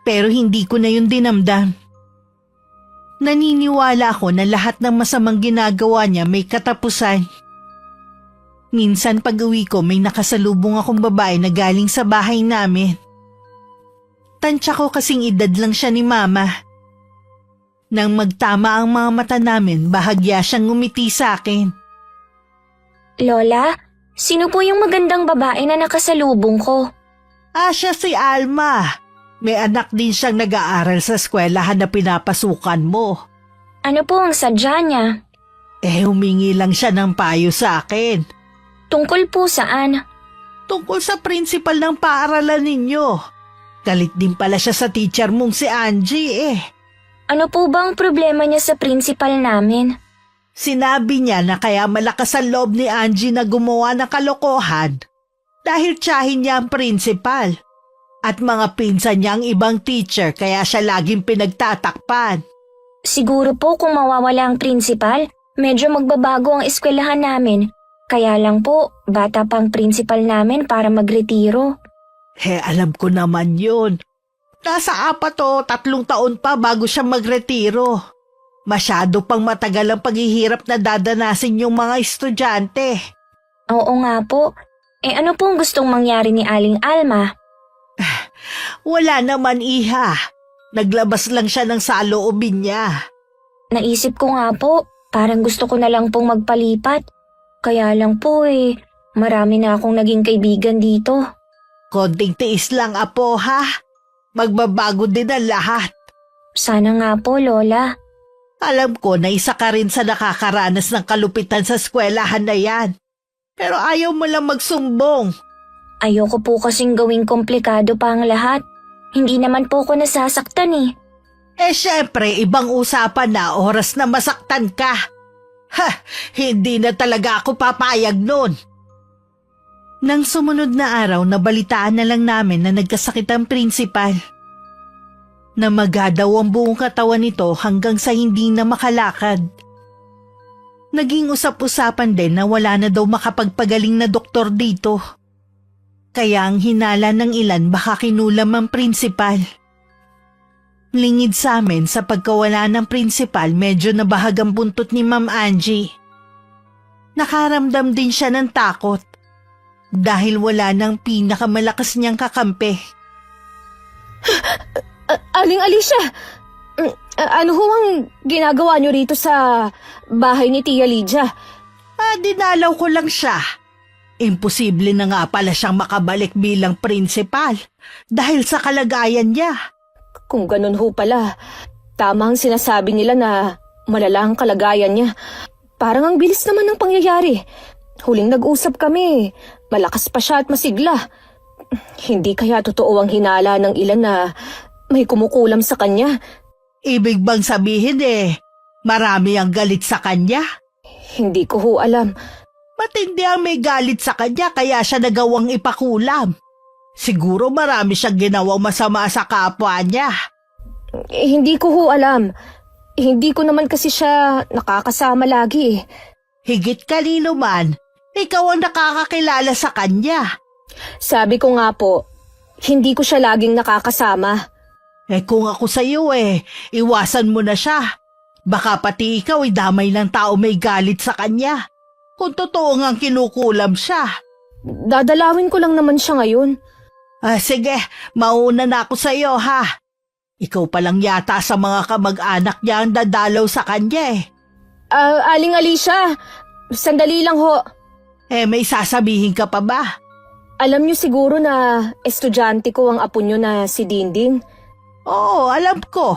Pero hindi ko na yun dinamdam. Naniniwala ako na lahat ng masamang ginagawa niya may katapusan. Minsan pag uwi ko may nakasalubong akong babae na galing sa bahay namin. Tansya ko kasing edad lang siya ni Mama. Nang magtama ang mga mata namin, bahagya siyang ngumiti sa akin. Lola, sino po yung magandang babae na nakasalubong ko? Siya si Alma. May anak din siyang nag-aaral sa eskwelahan na pinapasukan mo. Ano po ang sadya niya? Humingi lang siya ng payo sa akin. Tungkol po saan? Tungkol sa principal ng paaralan ninyo. Galit din pala siya sa teacher mong si Angie Ano po ba ang problema niya sa principal namin? Sinabi niya na kaya malakas ang loob ni Angie na gumawa ng kalokohan dahil tiyahin niya ang principal at mga pinsan niya ang ibang teacher kaya siya laging pinagtatakpan. Siguro po kung mawawala ang principal, medyo magbabago ang eskwelahan namin. Kaya lang po, bata pang principal namin para magretiro. Alam ko naman yun. Nasa 4 o 3 taon pa bago siya magretiro. Masyado pang matagal ang paghihirap na dadanasin yung mga estudyante. Oo nga po. Ano pong gustong mangyari ni Aling Alma? Wala naman, Iha. Naglabas lang siya ng saloobin niya. Naisip ko nga po, parang gusto ko na lang pong magpalipat. Kaya lang po marami na akong naging kaibigan dito. Konting tiis lang, Apo, ha? Magbabago din ang lahat. Sana nga po, Lola. Alam ko na isa ka rin sa nakakaranas ng kalupitan sa eskwelahan na yan. Pero ayaw mo lang magsumbong. Ayoko po kasing gawing komplikado pa ang lahat. Hindi naman po ako nasasaktan Syempre, ibang usapan na oras na masaktan ka. Hindi na talaga ako papayag nun. Nang sumunod na araw, nabalitaan na lang namin na nagkasakit ang principal. Namaga daw ang buong katawan nito hanggang sa hindi na makalakad. Naging usap-usapan din na wala na daw makapagpagaling na doktor dito. Kaya ang hinala ng ilan baka kinulam ang principal. Lingid sa amin sa pagkawala ng principal, medyo nabahag ang buntot ni Ma'am Angie. Nakaramdam din siya ng takot dahil wala ng pinakamalakas niyang kakampi. Aling Alicia, ano ho ang ginagawa niyo rito sa bahay ni Tia Lydia? Dinalaw ko lang siya. Imposible na nga pala siyang makabalik bilang principal dahil sa kalagayan niya. Kung ganun ho pala, tama ang sinasabi nila na malala ang kalagayan niya. Parang ang bilis naman ng pangyayari. Huling nag-usap kami, malakas pa siya at masigla. Hindi kaya totoo ang hinala ng ilan na may kumukulam sa kanya? Ibig bang sabihin marami ang galit sa kanya? Hindi ko ho alam. Matindi ang may galit sa kanya kaya siya nagawang ipakulam. Siguro marami siyang ginawang masama sa kapwa niya. Hindi ko ho alam. Hindi ko naman kasi siya nakakasama lagi. Higit kanino man, ikaw ang nakakakilala sa kanya. Sabi ko nga po, hindi ko siya laging nakakasama. Kung ako sa iyo iwasan mo na siya. Baka pati ikaw damay ng tao may galit sa kanya. Kung totoo ngang kinukulam siya. Dadalawin ko lang naman siya ngayon. Sige, mauna na ako sa iyo ha. Ikaw pa lang yata sa mga kamag-anak niya ang dadalaw sa kanya Aling Alicia, sandali lang ho. May sasabihin ka pa ba? Alam niyo siguro na estudyante ko ang apo niyo na si Dinding. Oo, alam ko.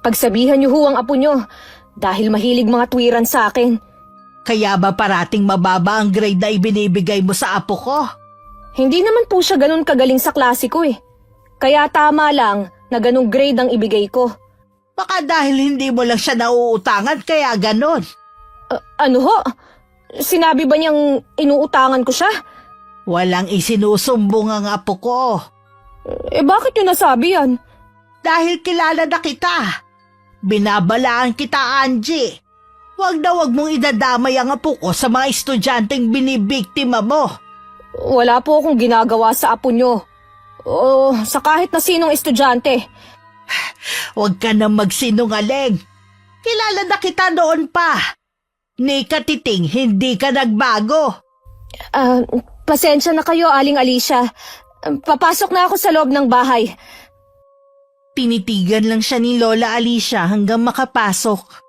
Pagsabihan niyo ho ang apo niyo dahil mahilig mga tuwiran sa akin. Kaya ba parating mababa ang grade na ibinibigay mo sa apo ko? Hindi naman po siya ganun kagaling sa klase ko Kaya tama lang na ganung grade ang ibigay ko. Baka dahil hindi mo lang siya nauutangan kaya ganon. Ano ho? Sinabi ba niyang inuutangan ko siya? Walang isinusumbong ang apo ko. Bakit niyo nasabi yan? Dahil kilala na kita. Binabalaan kita, Angie. Huwag na huwag mong idadamay ang apo ko sa mga estudyanteng binibiktima mo. Wala po akong ginagawa sa apo niyo. O sa kahit na sinong estudyante. Huwag ka na magsinungaling. Kilala na kita noon pa. Ni Katiting, hindi ka nagbago. Pasensya na kayo, Aling Alicia. Papasok na ako sa loob ng bahay. Tinitigan lang siya ni Lola Alicia hanggang makapasok.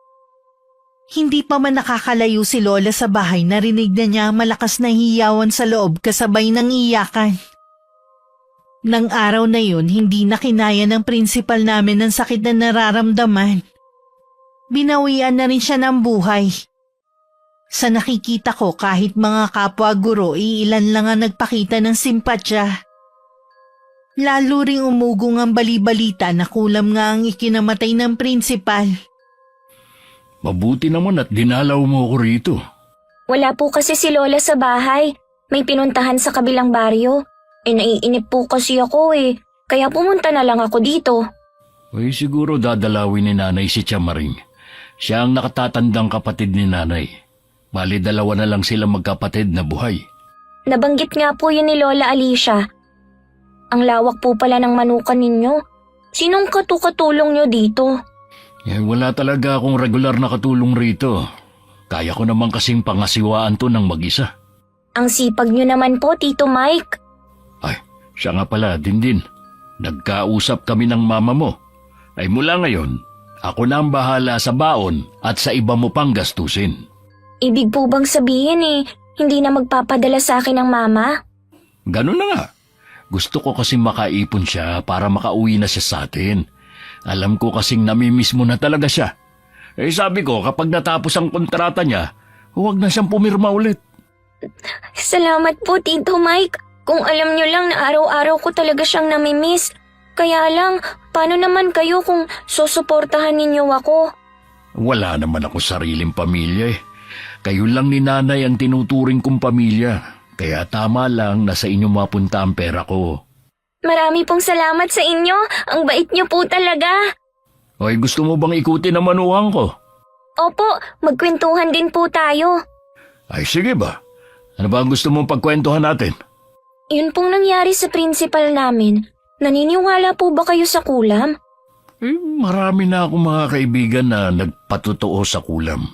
Hindi pa man nakakalayo si Lola sa bahay, narinig na niya ang malakas na hiyawan sa loob kasabay ng iyakan. Nang araw na yun, hindi na kinaya ng prinsipal namin ang sakit na nararamdaman. Binawian na rin siya ng buhay. Sa nakikita ko, kahit mga kapwa guro, iilan lang ang nagpakita ng simpatya. Lalo ring umugong ang balibalita na kulam nga ang ikinamatay ng prinsipal. Mabuti naman at dinalaw mo ako rito. Wala po kasi si Lola sa bahay. May pinuntahan sa kabilang baryo. Naiinip po kasi ako kaya pumunta na lang ako dito. Ay siguro dadalawin ni nanay si Chamaring. Siya ang nakatatandang kapatid ni nanay. Bali 2 na lang sila magkapatid na buhay. Nabanggit nga po yun ni Lola Alicia. Ang lawak po pala ng manukan ninyo. Sinong katukatulong nyo dito? Wala talaga akong regular na katulong rito. Kaya ko naman kasing pangasiwaan to ng mag-isa. Ang sipag nyo naman po, Tito Mike. Ay, siya nga pala, Dindin. Nagkausap kami ng mama mo. Ay mula ngayon, ako na ang bahala sa baon at sa iba mo pang gastusin. Ibig po bang sabihin hindi na magpapadala sa akin ng mama? Ganun na nga. Gusto ko kasing makaipon siya para makauwi na siya sa atin. Alam ko kasing namimiss mo na talaga siya. Sabi ko kapag natapos ang kontrata niya, huwag na siyang pumirma ulit. Salamat po, Tito Mike. Kung alam nyo lang na araw-araw ko talaga siyang namimiss. Kaya lang, paano naman kayo kung susuportahan ninyo ako? Wala naman ako sariling pamilya Kayo lang ni nanay ang tinuturing kong pamilya. Kaya tama lang na sa inyo mapunta ang pera ko. Marami pong salamat sa inyo. Ang bait nyo po talaga. Ay, gusto mo bang ikutin ang manuhang ko? Opo, magkwentuhan din po tayo. Ay, sige ba? Ano ba ang gusto mong pagkwentuhan natin? Yun pong nangyari sa principal namin. Naniniwala po ba kayo sa kulam? Marami na akong mga kaibigan na nagpatotoo sa kulam.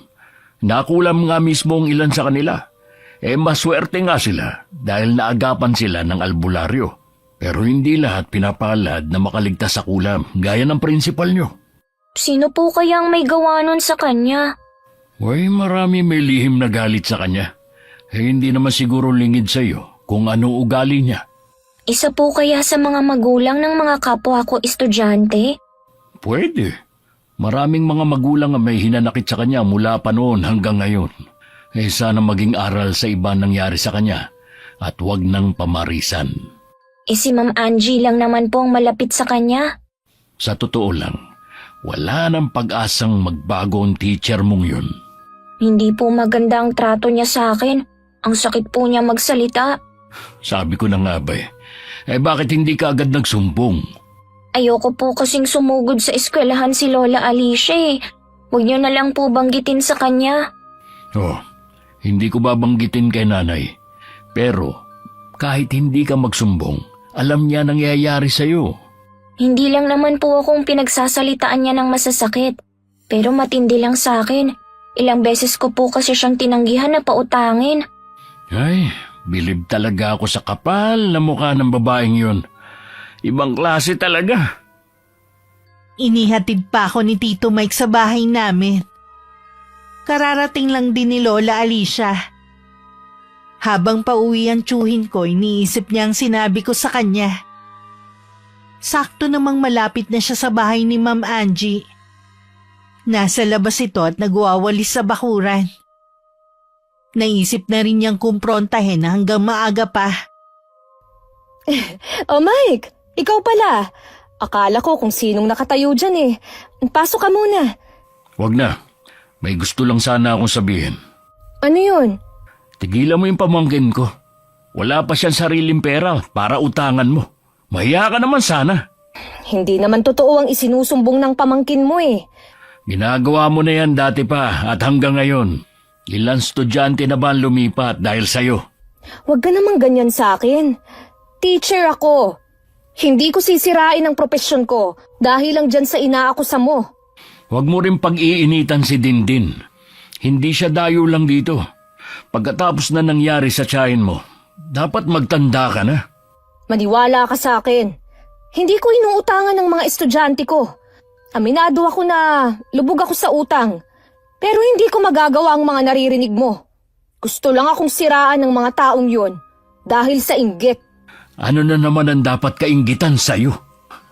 Nakulam nga mismo ang ilan sa kanila. Maswerte nga sila dahil naagapan sila ng albularyo. Pero hindi lahat pinapalad na makaligtas sa kulam, gaya ng prinsipal nyo. Sino po kaya ang may gawa nun sa kanya? Marami may lihim na galit sa kanya. Hindi naman siguro lingid sa iyo kung ano ugali niya. Isa po kaya sa mga magulang ng mga kapwa ko estudyante? Pwede. Maraming mga magulang ang may hinanakit sa kanya mula pa noon hanggang ngayon. Sana maging aral sa iba nangyari sa kanya at huwag nang pamarisan. Si Ma'am Angie lang naman po ang malapit sa kanya. Sa totoo lang, wala nang pag-asang magbago ang teacher mong yun. Hindi po maganda ang trato niya sa akin. Ang sakit po niya magsalita. Sabi ko na nga ba bakit hindi ka agad nagsumbong? Ayoko po kasing sumugod sa eskwelahan si Lola Alicia Huwag niyo na lang po banggitin sa kanya. Hindi ko babanggitin kay nanay. Pero kahit hindi ka magsumbong, alam niya nangyayari sa'yo. Hindi lang naman po akong pinagsasalitaan niya ng masasakit. Pero matindi lang sa akin. Ilang beses ko po kasi siyang tinanggihan na pautangin. Ay, bilib talaga ako sa kapal na mukha ng babaeng yun. Ibang klase talaga. Inihatid pa ako ni Tito Mike sa bahay namin. Kararating lang din ni Lola Alicia. Habang pauwi ang tsuhin ko, iniisip niya ang sinabi ko sa kanya. Sakto namang malapit na siya sa bahay ni Ma'am Angie. Nasa labas ito at nagwawalis sa bakuran. Naisip na rin niyang kumprontahin hanggang maaga pa. Oh Mike, ikaw pala. Akala ko kung sinong nakatayo dyan Pasok ka muna. Wag na. May gusto lang sana akong sabihin. Ano yun? Tigilan mo yung pamangkin ko. Wala pa siyang sariling pera para utangan mo. Mahiya ka naman sana. Hindi naman totoo ang isinusumbong ng pamangkin mo Ginagawa mo na yan dati pa at hanggang ngayon. Ilang estudyante na ba ang lumipat dahil sa'yo? Huwag ka namang ganyan sa akin. Teacher ako. Hindi ko sisirain ang propesyon ko dahil lang dyan sa inaakusa mo. Huwag mo rin pag-iinitan si Dindin. Hindi siya dayo lang dito. Pagkatapos na nangyari sa tiyahin mo, dapat magtanda ka na. Maniwala ka sa akin. Hindi ko inuutangan ng mga estudyante ko. Aminado ako na lubog ako sa utang. Pero hindi ko magagawa ang mga naririnig mo. Gusto lang akong siraan ng mga taong yun dahil sa inggit. Ano na naman ang dapat kainggitan sa'yo?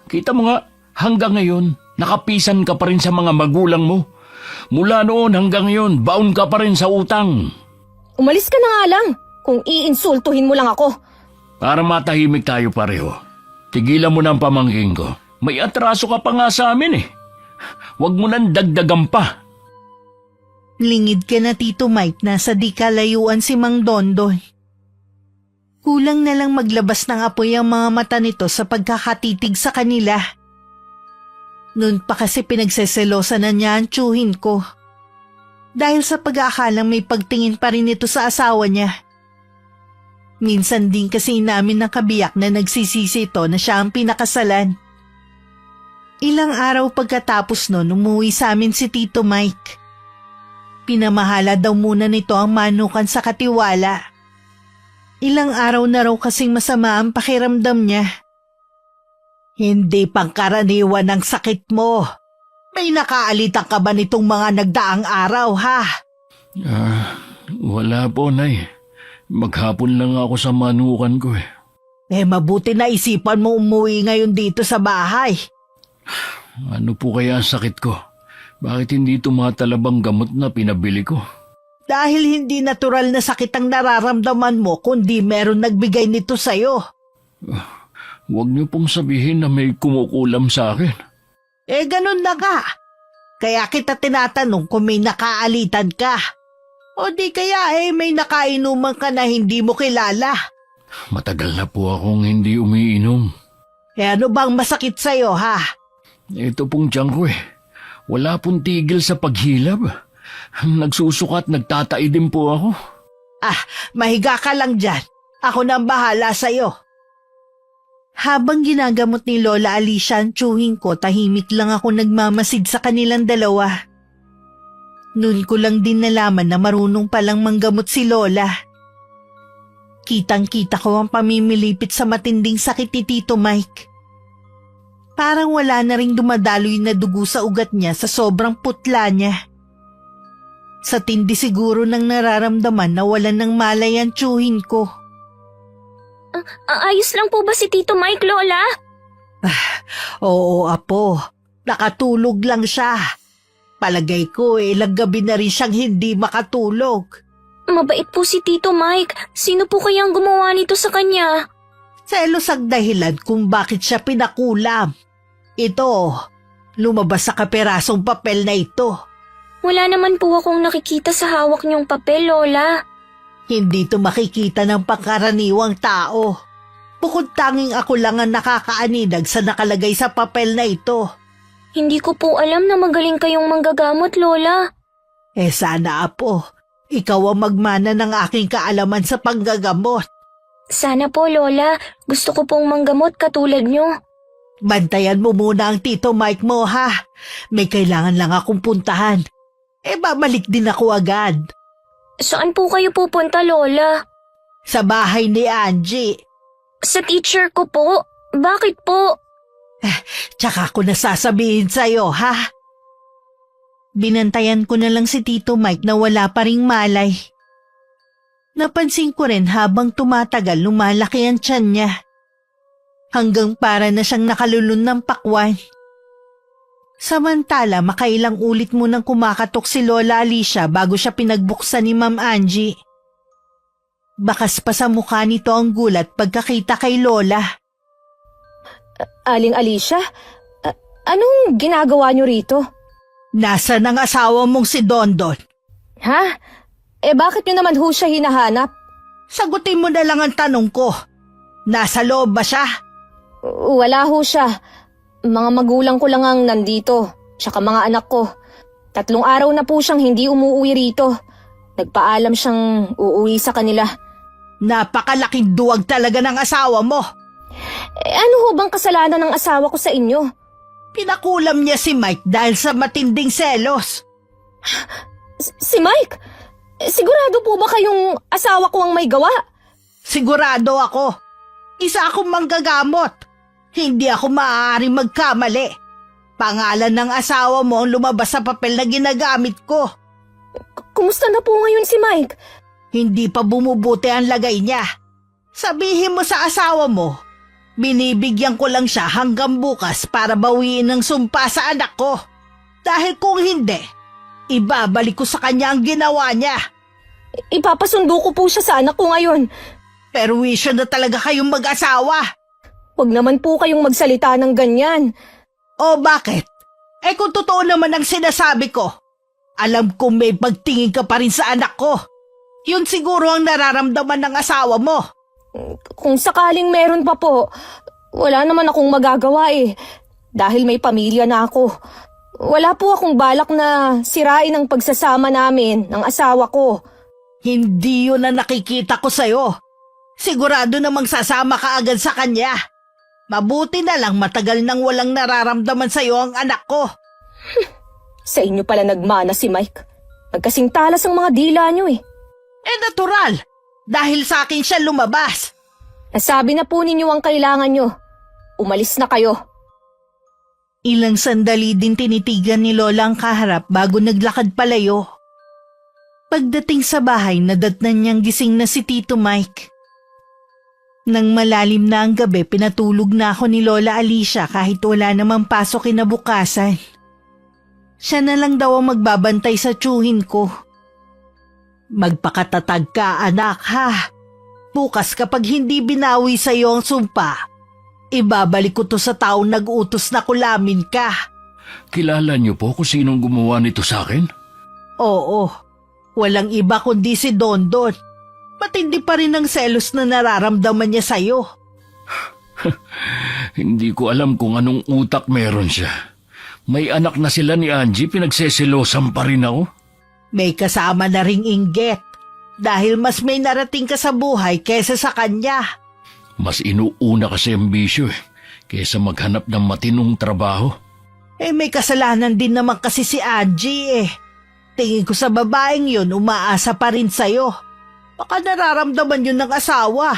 Kita mo nga, hanggang ngayon, nakapisan ka pa rin sa mga magulang mo. Mula noon hanggang ngayon, baon ka pa rin sa utang. Umalis ka na nga lang kung iinsultuhin mo lang ako. Para matahimik tayo pareho, tigilan mo na ang pamangking ko. May atraso ka pa nga sa amin eh. Huwag mo nang dagdagan pa. Lingid ka na Tito Mike, nasa di kalayuan si Mang Dondon. Kulang na lang maglabas ng apoy ang mga mata nito sa pagkakatitig sa kanila. Noon pa kasi pinagseselosan na niya ang tiyuhin ko. Dahil sa pag-aakalang may pagtingin pa rin ito sa asawa niya. Minsan din kasi namin nakabiyak na nagsisisi ito na siya ang pinakasalan. Ilang araw pagkatapos noon, umuwi sa amin si Tito Mike. Pinamahala daw muna nito ang manukan sa katiwala. Ilang araw na raw kasing masama ang pakiramdam niya. Hindi pangkaraniwan ang sakit mo. May nakaalitan ka ba nitong mga nagdaang araw, ha? Wala po, Nay. Maghapon lang ako sa manukan ko eh. Mabuti na isipan mo umuwi ngayon dito sa bahay. Ano po kaya ang sakit ko? Bakit hindi tumatalabang gamot na pinabili ko? Dahil hindi natural na sakit ang nararamdaman mo kundi meron nagbigay nito sa'yo. Huwag niyo pong sabihin na may kumukulam sa akin. Ganun na nga. Kaya kita tinatanong kung may nakaalitan ka. O di kaya may nakainuman ka na hindi mo kilala. Matagal na po akong hindi umiinom. Ano bang masakit sa'yo, ha? Ito pong tiyan ko eh. Wala pong tigil sa paghilab. Nagsusuka at nagtatai din po ako. Mahiga ka lang dyan. Ako na ang bahala sa'yo. Habang ginagamot ni Lola Alicia ang tiyuhin ko, tahimik lang ako nagmamasid sa kanilang dalawa. Noon ko lang din nalaman na marunong palang manggamot si Lola. Kitang-kita ko ang pamimilipit sa matinding sakit ni Tito Mike. Parang wala na ring dumadaloy na dugo sa ugat niya sa sobrang putla niya. Sa tindi siguro ng nararamdaman na walan ng malay ang tiyuhin ko. Ayos lang po ba si Tito Mike, Lola? Oo, Apo. Nakatulog lang siya. Palagay ko ilang gabi na rin siyang hindi makatulog. Mabait po si Tito Mike. Sino po kayang gumawa nito sa kanya? Selos ang dahilan kung bakit siya pinakulam. Ito, lumabas sa kaperasong papel na ito. Wala naman po akong nakikita sa hawak niyong papel, Lola. Hindi ito makikita ng pangkaraniwang tao. Bukod tanging ako lang ang nakakaaninag sa nakalagay sa papel na ito. Hindi ko po alam na magaling kayong manggagamot, Lola. Sana, Apo. Ikaw ang magmana ng aking kaalaman sa panggagamot. Sana po, Lola. Gusto ko pong manggamot katulad niyo. Bantayan mo muna ang Tito Mike mo, ha? May kailangan lang akong puntahan. Babalik din ako agad. Saan po kayo pupunta, Lola? Sa bahay ni Angie. Sa teacher ko po. Bakit po? Tsaka ko nasasabihin sa'yo, ha? Binantayan ko na lang si Tito Mike na wala pa ring malay. Napansin ko rin habang tumatagal lumalaki ang tiyan niya. Hanggang para na siyang nakalulun ng pakwan. Samantala, makailang ulit munang kumakatok si Lola Alicia bago siya pinagbuksan ni Ma'am Angie. Bakas pa sa mukha nito ang gulat pagkakita kay Lola. Aling Alicia, anong ginagawa niyo rito? Nasaan ang asawa mong si Dondon? Ha? Bakit niyo naman ho siya hinahanap? Sagutin mo na lang ang tanong ko. Nasa loob ba siya? Wala ho siya. Mga magulang ko lang ang nandito, tsaka mga anak ko. 3 araw na po siyang hindi umuwi rito. Nagpaalam siyang uuwi sa kanila. Napakalaking duwag talaga ng asawa mo. Ano ho bang kasalanan ng asawa ko sa inyo? Pinakulam niya si Mike dahil sa matinding selos. Si Mike? Sigurado po ba kayong asawa ko ang may gawa? Sigurado ako. Isa akong manggagamot. Hindi ako maaaring magkamali. Pangalan ng asawa mo ang lumabas sa papel na ginagamit ko. Kumusta na po ngayon si Mike? Hindi pa bumubuti ang lagay niya. Sabihin mo sa asawa mo, binibigyan ko lang siya hanggang bukas para bawiin ang sumpa sa anak ko. Dahil kung hindi, ibabalik ko sa kanya ang ginawa niya. Ipapasundo ko po siya sa anak ko ngayon. Pero wisyo na talaga kayong mag-asawa. Huwag naman po kayong magsalita ng ganyan. O bakit? Kung totoo naman ang sinasabi ko, alam kong may pagtingin ka pa rin sa anak ko. Yun siguro ang nararamdaman ng asawa mo. Kung sakaling meron pa po, wala naman akong magagawa eh. Dahil may pamilya na ako. Wala po akong balak na sirain ang pagsasama namin ng asawa ko. Hindi yun ang nakikita ko sa'yo. Sigurado namang sasama ka agad sa kanya. Mabuti na lang matagal nang walang nararamdaman sa'yo ang anak ko. Sa inyo pala nagmana si Mike. Magkasing talas ang mga dila nyo eh. Natural. Dahil sa akin siya lumabas. Nasabi na po ninyo ang kailangan nyo. Umalis na kayo. Ilang sandali din tinitigan ni Lola ang kaharap bago naglakad palayo. Pagdating sa bahay, nadatnan niyang gising na si Tito Mike. Nang malalim na ang gabi, pinatulog na ako ni Lola Alicia kahit wala namang pasok kinabukasan. Siya na lang daw ang magbabantay sa tiyuhin ko. Magpakatatag ka, anak, ha? Bukas kapag hindi binawi sa iyo ang sumpa, ibabalik ko to sa taong nag-utos na kulamin ka. Kilala niyo po kung sinong gumawa nito sa akin? Oo, walang iba kundi si Dondon. Matindi pa rin ang selos na nararamdaman niya sa'yo. Hindi ko alam kung anong utak meron siya. May anak na sila ni Angie, pinagseselosan pa rin ako. May kasama na ring inggit dahil mas may narating ka sa buhay kesa sa kanya. Mas inuuna kasi ang bisyo kesa maghanap ng matinong trabaho. May kasalanan din naman kasi si Angie eh. Tingin ko sa babaeng yun, umaasa pa rin sa'yo. Baka nararamdaman yun ng asawa.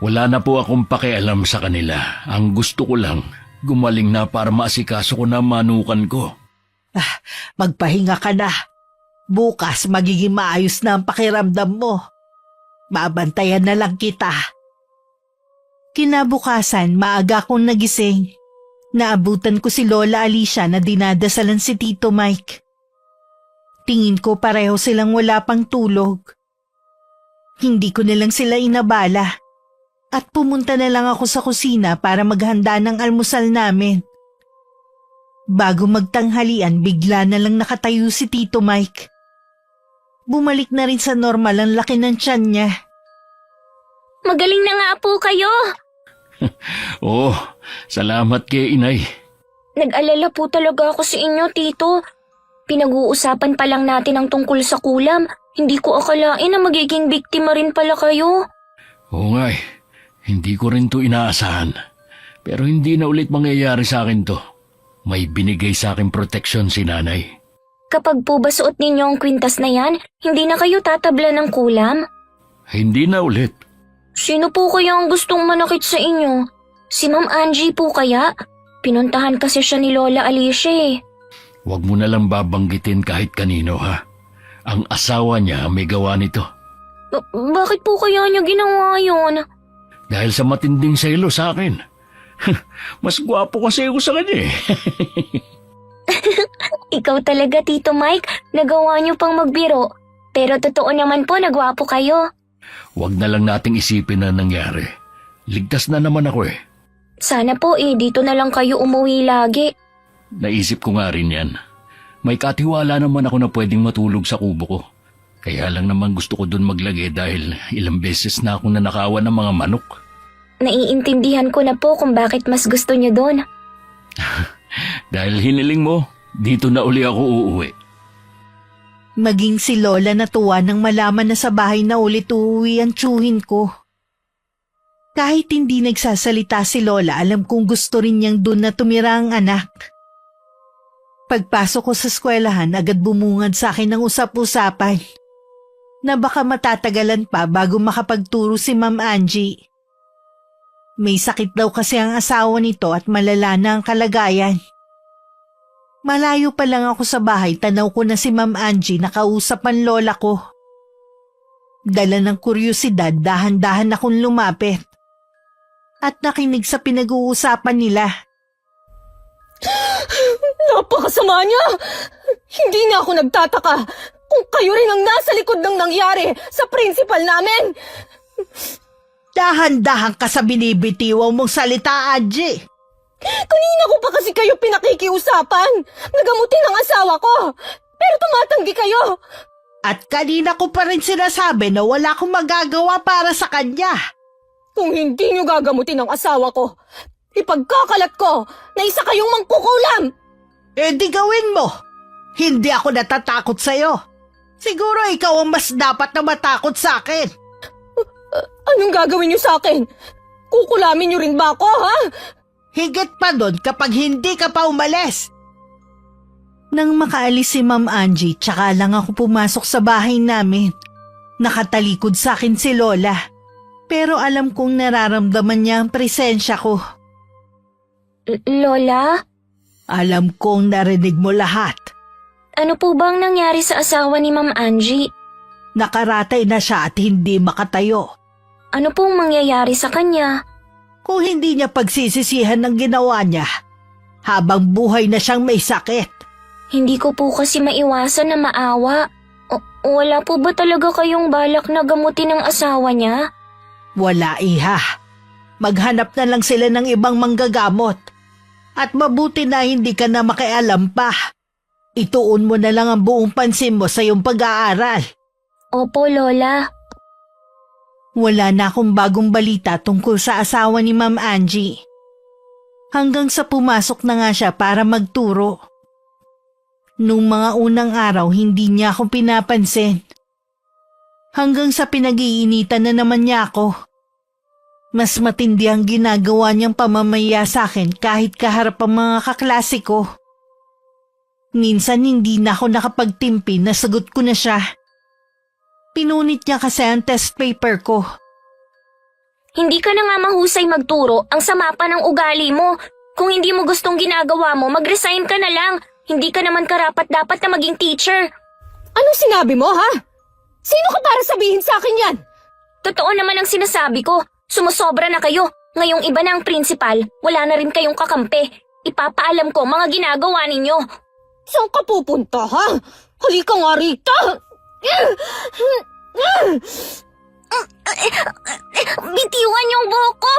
Wala na po akong pakialam sa kanila. Ang gusto ko lang, gumaling na para maasikaso ko na manukan ko. Magpahinga ka na. Bukas magiging maayos na ang pakiramdam mo. Babantayan na lang kita. Kinabukasan, maaga akong nagising. Naabutan ko si Lola Alicia na dinadasalan si Tito Mike. Tingin ko pareho silang wala pang tulog. Hindi ko na lang sila inabala at pumunta na lang ako sa kusina para maghanda ng almusal namin. Bago magtanghalian, bigla na lang nakatayo si Tito Mike. Bumalik na rin sa normal ang laki ng tiyan niya. Magaling na nga po kayo. Oh, salamat kay inay. Nag-alala po talaga ako sa inyo, Tito. Pinag-uusapan pa lang natin ang tungkol sa kulam. Hindi ko akalain na magiging biktima rin pala kayo. Oo nga hindi ko rin to inaasahan. Pero hindi na ulit mangyayari sa akin to. May binigay sa akin proteksyon si nanay. Kapag po ba suot ninyo ang kwintas na yan, hindi na kayo tatabla ng kulam? Hindi na ulit. Sino po kaya ang gustong manakit sa inyo? Si Ma'am Angie po kaya? Pinuntahan kasi siya ni Lola Alicia eh. Huwag mo na lang babanggitin kahit kanino ha. Ang asawa niya may gawa nito. Bakit po kaya niya ginawa yun? Dahil sa matinding selo sa akin. Mas gwapo kasi ako sa kanya eh. Ikaw talaga, Tito Mike. Nagawa niyo pang magbiro. Pero totoo naman po, nagwapo kayo. Huwag na lang nating isipin na nangyari. Ligtas na naman ako eh. Sana po dito na lang kayo umuwi lagi. Naisip ko nga rin yan. May katiwala naman ako na pwedeng matulog sa kubo ko. Kaya lang naman gusto ko dun maglagay dahil ilang beses na akong nanakawan ng mga manok. Naiintindihan ko na po kung bakit mas gusto niyo doon. Dahil hiniling mo, dito na uli ako uuwi. Maging si Lola natuwa nang malaman na sa bahay na ulit uuwi ang tiyuhin ko. Kahit hindi nagsasalita si Lola, alam kong gusto rin niyang doon na tumira ang anak. Pagpasok ko sa eskwelahan, agad bumungad sa akin ng usap-usapan na baka matatagalan pa bago makapagturo si Ma'am Angie. May sakit daw kasi ang asawa nito at malala na ang kalagayan. Malayo pa lang ako sa bahay, tanaw ko na si Ma'am Angie nakausap ang lola ko. Dala ng kuryosidad, dahan-dahan akong lumapit. At nakinig sa pinag-uusapan nila. Napakasama niya! Hindi na ako nagtataka kung kayo rin ang nasa likod ng nangyari sa principal namin! Dahan-dahan ka sa binibitiwaw mong salita, Angie. Kanina ko pa kasi kayo pinakikiusapan! Nagamutin ang asawa ko! Pero tumatanggi kayo! At kanina ko pa rin sinasabi na wala akong magagawa para sa kanya. Kung hindi niyo gagamutin ang asawa ko, ipagkakalat ko na isa kayong mangkukulam! Eh di gawin mo. Hindi ako natatakot sa'yo. Siguro ikaw ang mas dapat na matakot sa akin. Anong gagawin niyo sa akin? Kukulamin niyo rin ba ako, ha? Higit pa doon kapag hindi ka pa umalis. Nang makaalis si Ma'am Angie, tsaka lang ako pumasok sa bahay namin. Nakatalikod sa akin si Lola. Pero alam kong nararamdaman niya ang presensya ko. Lola? Alam kong narinig mo lahat. Ano po bang nangyari sa asawa ni Ma'am Angie? Nakaratay na siya at hindi makatayo. Ano pong mangyayari sa kanya? Kung hindi niya pagsisisihan ng ginawa niya, habang buhay na siyang may sakit. Hindi ko po kasi maiwasan na maawa. Wala po ba talaga kayong balak na gamutin ang asawa niya? Wala, iha. Maghanap na lang sila ng ibang manggagamot. At mabuti na hindi ka na makialam pa. Ituon mo na lang ang buong pansin mo sa iyong pag-aaral. Opo, Lola. Wala na akong bagong balita tungkol sa asawa ni Ma'am Angie. Hanggang sa pumasok na nga siya para magturo. Nung mga unang araw, hindi niya ako pinapansin. Hanggang sa pinag-iinitan na naman niya ako. Mas matindi ang ginagawa niyang pamamaya sa akin kahit kaharap ang mga kaklase ko. Minsan hindi na ako nakapagtimpi, nasagot ko na siya. Pinunit niya kasi ang test paper ko. Hindi ka na nga mahusay magturo, ang sama pa ng ugali mo. Kung hindi mo gustong ginagawa mo, mag-resign ka na lang. Hindi ka naman karapat-dapat na maging teacher. Anong sinabi mo, ha? Sino ka para sabihin sa akin yan? Totoo naman ang sinasabi ko. Sumusobra na kayo. Ngayong iba na ang principal, wala na rin kayong kakampi. Ipapaalam ko mga ginagawa ninyo. Saan ka pupunta, ha? Halika nga rito! Bitiwan yung buhok ko!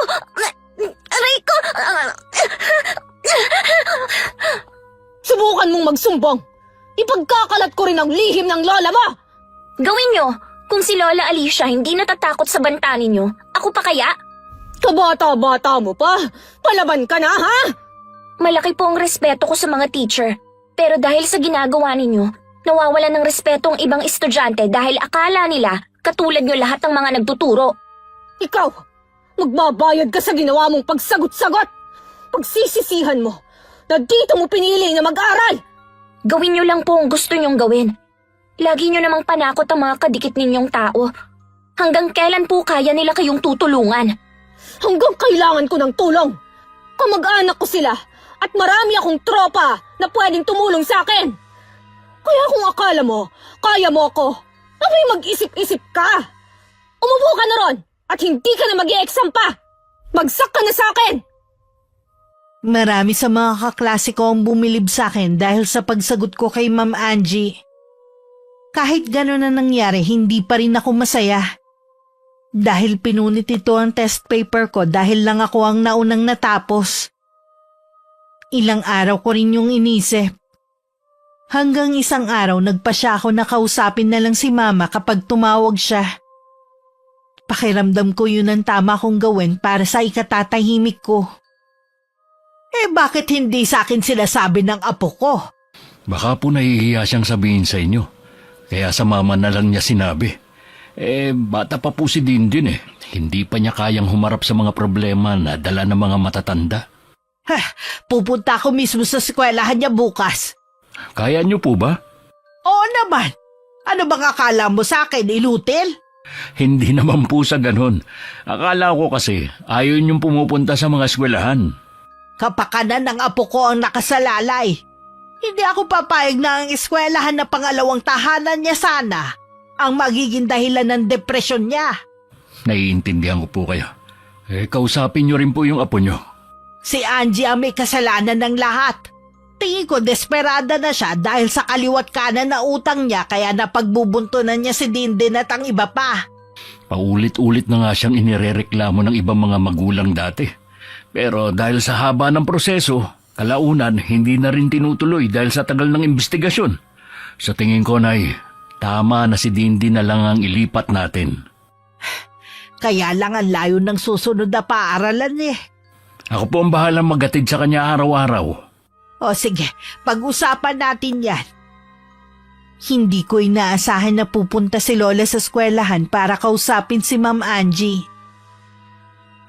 Aray ko! Subukan mong magsumbong! Ipagkakalat ko rin ang lihim ng lola mo! Gawin nyo! Kung si Lola Alicia hindi natatakot sa banta ninyo, ako pa kaya? Kabata-bata mo pa! Palaban ka na, ha? Malaki po ang respeto ko sa mga teacher. Pero dahil sa ginagawa ninyo, nawawalan ng respeto ang ibang estudyante dahil akala nila katulad nyo lahat ng mga nagtuturo. Ikaw, magbabayad ka sa ginawa mong pagsagot-sagot! Pagsisisihan mo na dito mo pinili na mag-aral! Gawin nyo lang po ang gusto nyong gawin. Lagi nyo namang panakot ang mga kadikit ninyong tao. Hanggang kailan po kaya nila kayong tutulungan? Hanggang kailangan ko ng tulong! Kamag-anak ko sila at marami akong tropa na pwedeng tumulong sa akin! Kaya kung akala mo, kaya mo ako, abay mag-isip-isip ka! Umupo ka na ron at hindi ka na mag-i-exam pa! Bagsak ka na sa akin! Marami sa mga kaklase ko ang bumilib sa akin dahil sa pagsagot ko kay Ma'am Angie. Kahit gano'n na nangyari, hindi pa rin ako masaya. Dahil pinunit ito ang test paper ko dahil lang ako ang naunang natapos. Ilang araw ko rin yung inisip. Hanggang isang araw nagpasya ako na kausapin na lang si Mama kapag tumawag siya. Pakiramdam ko yun ang tama kong gawin para sa ikatatahimik ko. Eh bakit hindi sa akin sila sabi ng apo ko? Baka po nahihiya siyang sabihin sa inyo. Kaya sa mama na lang niya sinabi. Bata pa po si Dindin eh. Hindi pa niya kayang humarap sa mga problema na dala ng mga matatanda. Pupunta ako mismo sa eskwelahan niya bukas. Kaya niyo po ba? Oo naman. Ano bang akala mo sa akin, ilutil? Hindi naman po sa ganun. Akala ko kasi ayaw niyong pumupunta sa mga eskwelahan. Kapakanan ng apo ko ang nakasalalay. Hindi ako papayag na ang eskwelahan na pangalawang tahanan niya sana ang magiging dahilan ng depresyon niya. Naiintindihan ko po kayo. Kausapin niyo rin po yung apo niyo. Si Angie ang may kasalanan ng lahat. Tingin ko desperada na siya dahil sa kaliwat kanan na utang niya kaya napagbubuntunan niya si Dindin at ang iba pa. Paulit-ulit na nga siyang inirereklamo ng ibang mga magulang dati. Pero dahil sa haba ng proseso, kalaunan hindi na rin tinutuloy dahil sa tagal ng investigasyon. Sa tingin ko, Nay, tama na si Dindin na lang ang ilipat natin. Kaya lang ang layo ng susunod na paaralan eh. Ako po ang bahalang magatid sa kanya araw-araw. O sige, pag-usapan natin yan. Hindi ko inaasahan na pupunta si Lola sa eskwelahan para kausapin si Ma'am Angie.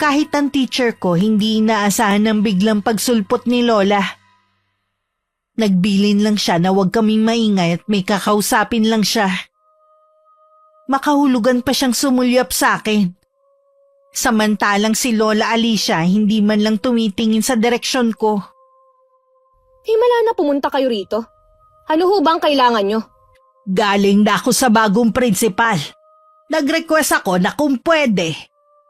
Kahit ang teacher ko, hindi inaasahan ng biglang pagsulpot ni Lola. Nagbilin lang siya na huwag kaming maingay at may kakausapin lang siya. Makahulugan pa siyang sumulyap sa akin. Samantalang si Lola Alicia hindi man lang tumitingin sa direksyon ko. Himala na pumunta kayo rito. Ano ho bang kailangan nyo? Galing na ako sa bagong prinsipal. Nag-request ako na kung pwede,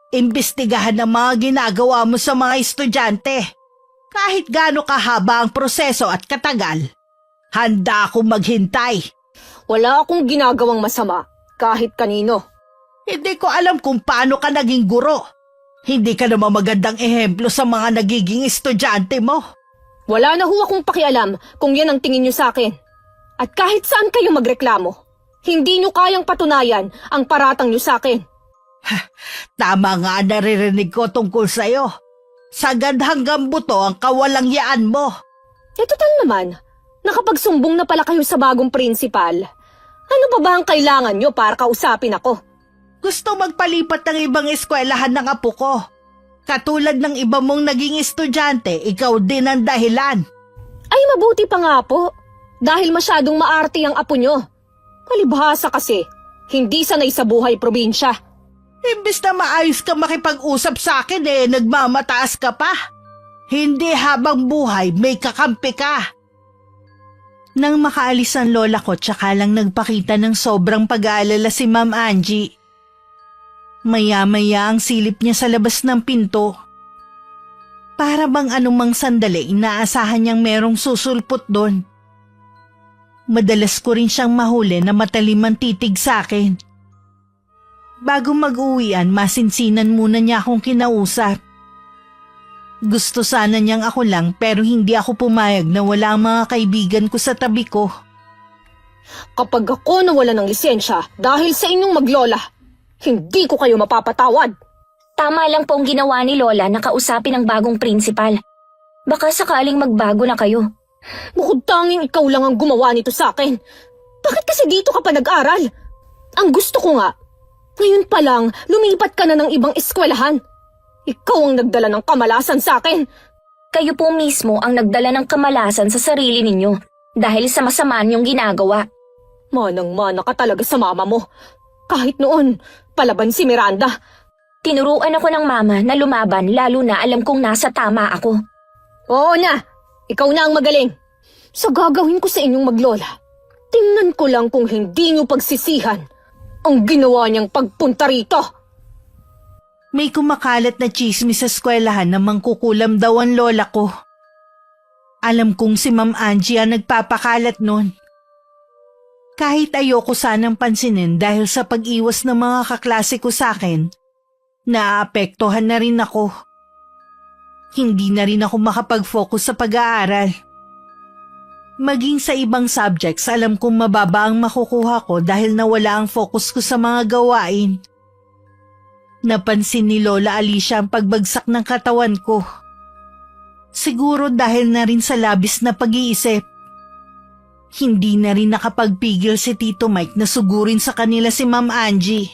imbestigahan ang mga ginagawa mo sa mga estudyante. Kahit gaano kahaba ang proseso at katagal, handa akong maghintay. Wala akong ginagawang masama, kahit kanino. Hindi ko alam kung paano ka naging guro. Hindi ka naman magandang ehemplo sa mga nagiging estudyante mo. Wala na ho akong pakialam kung yan ang tingin nyo sa akin. At kahit saan kayo magreklamo, hindi nyo kayang patunayan ang paratang nyo sa akin. Tama nga naririnig ko tungkol sa'yo. Sagad hanggang buto ang kawalangyaan mo. Total naman, nakapagsumbong na pala kayo sa bagong prinsipal. Ano pa ba ang kailangan nyo para kausapin ako? Gusto magpalipat ng ibang eskwelahan ng apo ko. Katulad ng iba mong naging estudyante, ikaw din ang dahilan. Ay mabuti pa nga po, dahil masyadong maarte ang apo nyo. Palibhasa kasi, hindi sanay sa buhay probinsya. Imbis na maayos ka makipag-usap sa akin nagmamataas ka pa. Hindi habang buhay, may kakampi ka. Nang makaalis ang lola ko, tsaka lang nagpakita ng sobrang pag-aalala si Ma'am Angie. Maya-maya ang silip niya sa labas ng pinto. Para bang anumang sandali inaasahan niyang merong susulpot doon. Madalas ko rin siyang mahuli na matalim ang titig sa akin. Bago mag-uwian, masinsinan muna niya akong kinausap. Gusto sana niyang ako lang pero hindi ako pumayag na wala ang mga kaibigan ko sa tabi ko. Kapag ako nawala ng lisensya dahil sa inyong maglola, hindi ko kayo mapapatawad. Tama lang po ang ginawa ni Lola na kausapin ang bagong prinsipal. Baka sakaling magbago na kayo. Bukod tanging ikaw lang ang gumawa nito sa akin. Bakit kasi dito ka pa nag-aral? Ang gusto ko nga, ngayon pa lang lumipat ka na ng ibang eskwelahan. Ikaw ang nagdala ng kamalasan sa akin. Kayo po mismo ang nagdala ng kamalasan sa sarili ninyo dahil sa masama niyong ginagawa. Manang-mana ka talaga sa mama mo. Kahit noon, palaban si Miranda. Tinuruan ako ng mama na lumaban lalo na alam kong nasa tama ako. Oo na, ikaw na ang magaling. Sa gagawin ko sa inyong maglola, tingnan ko lang kung hindi niyo pagsisihan ang ginawa niyang pagpunta rito. May kumakalat na chismis sa eskwelahan na mangkukulam daw ang lola ko. Alam kong si Ma'am Angie ang nagpapakalat nun. Kahit ayoko sanang pansinin dahil sa pag-iwas ng mga kaklase ko sa akin, naapektuhan na rin ako. Hindi na rin ako makapag-focus sa pag-aaral. Maging sa ibang subjects, alam kong mababa ang makukuha ko dahil nawala ang focus ko sa mga gawain. Napansin ni Lola Alicia ang pagbagsak ng katawan ko. Siguro dahil na rin sa labis na pag-iisip. Hindi na rin nakapagpigil si Tito Mike na sugurin sa kanila si Ma'am Angie.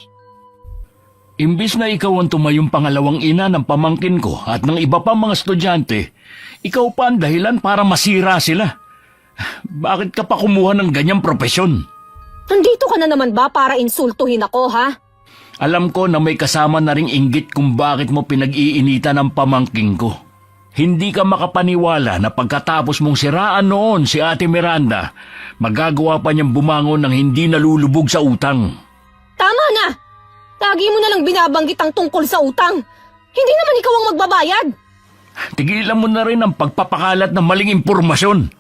Imbis na ikaw ang tumayong pangalawang ina ng pamangkin ko at ng iba pa mga estudyante, ikaw pa ang dahilan para masira sila. Bakit ka pa kumuha ng ganyang propesyon? Nandito ka na naman ba para insultuhin ako, ha? Alam ko na may kasama na ring inggit kung bakit mo pinag-iinitan ang pamangking ko. Hindi ka makapaniwala na pagkatapos mong siraan noon si Ate Miranda, magagawa pa niyang bumangon ng hindi nalulubog sa utang. Tama na! Lagi mo na lang binabanggit ang tungkol sa utang. Hindi naman ikaw ang magbabayad. Tigilan mo na rin ang pagpapakalat ng maling impormasyon.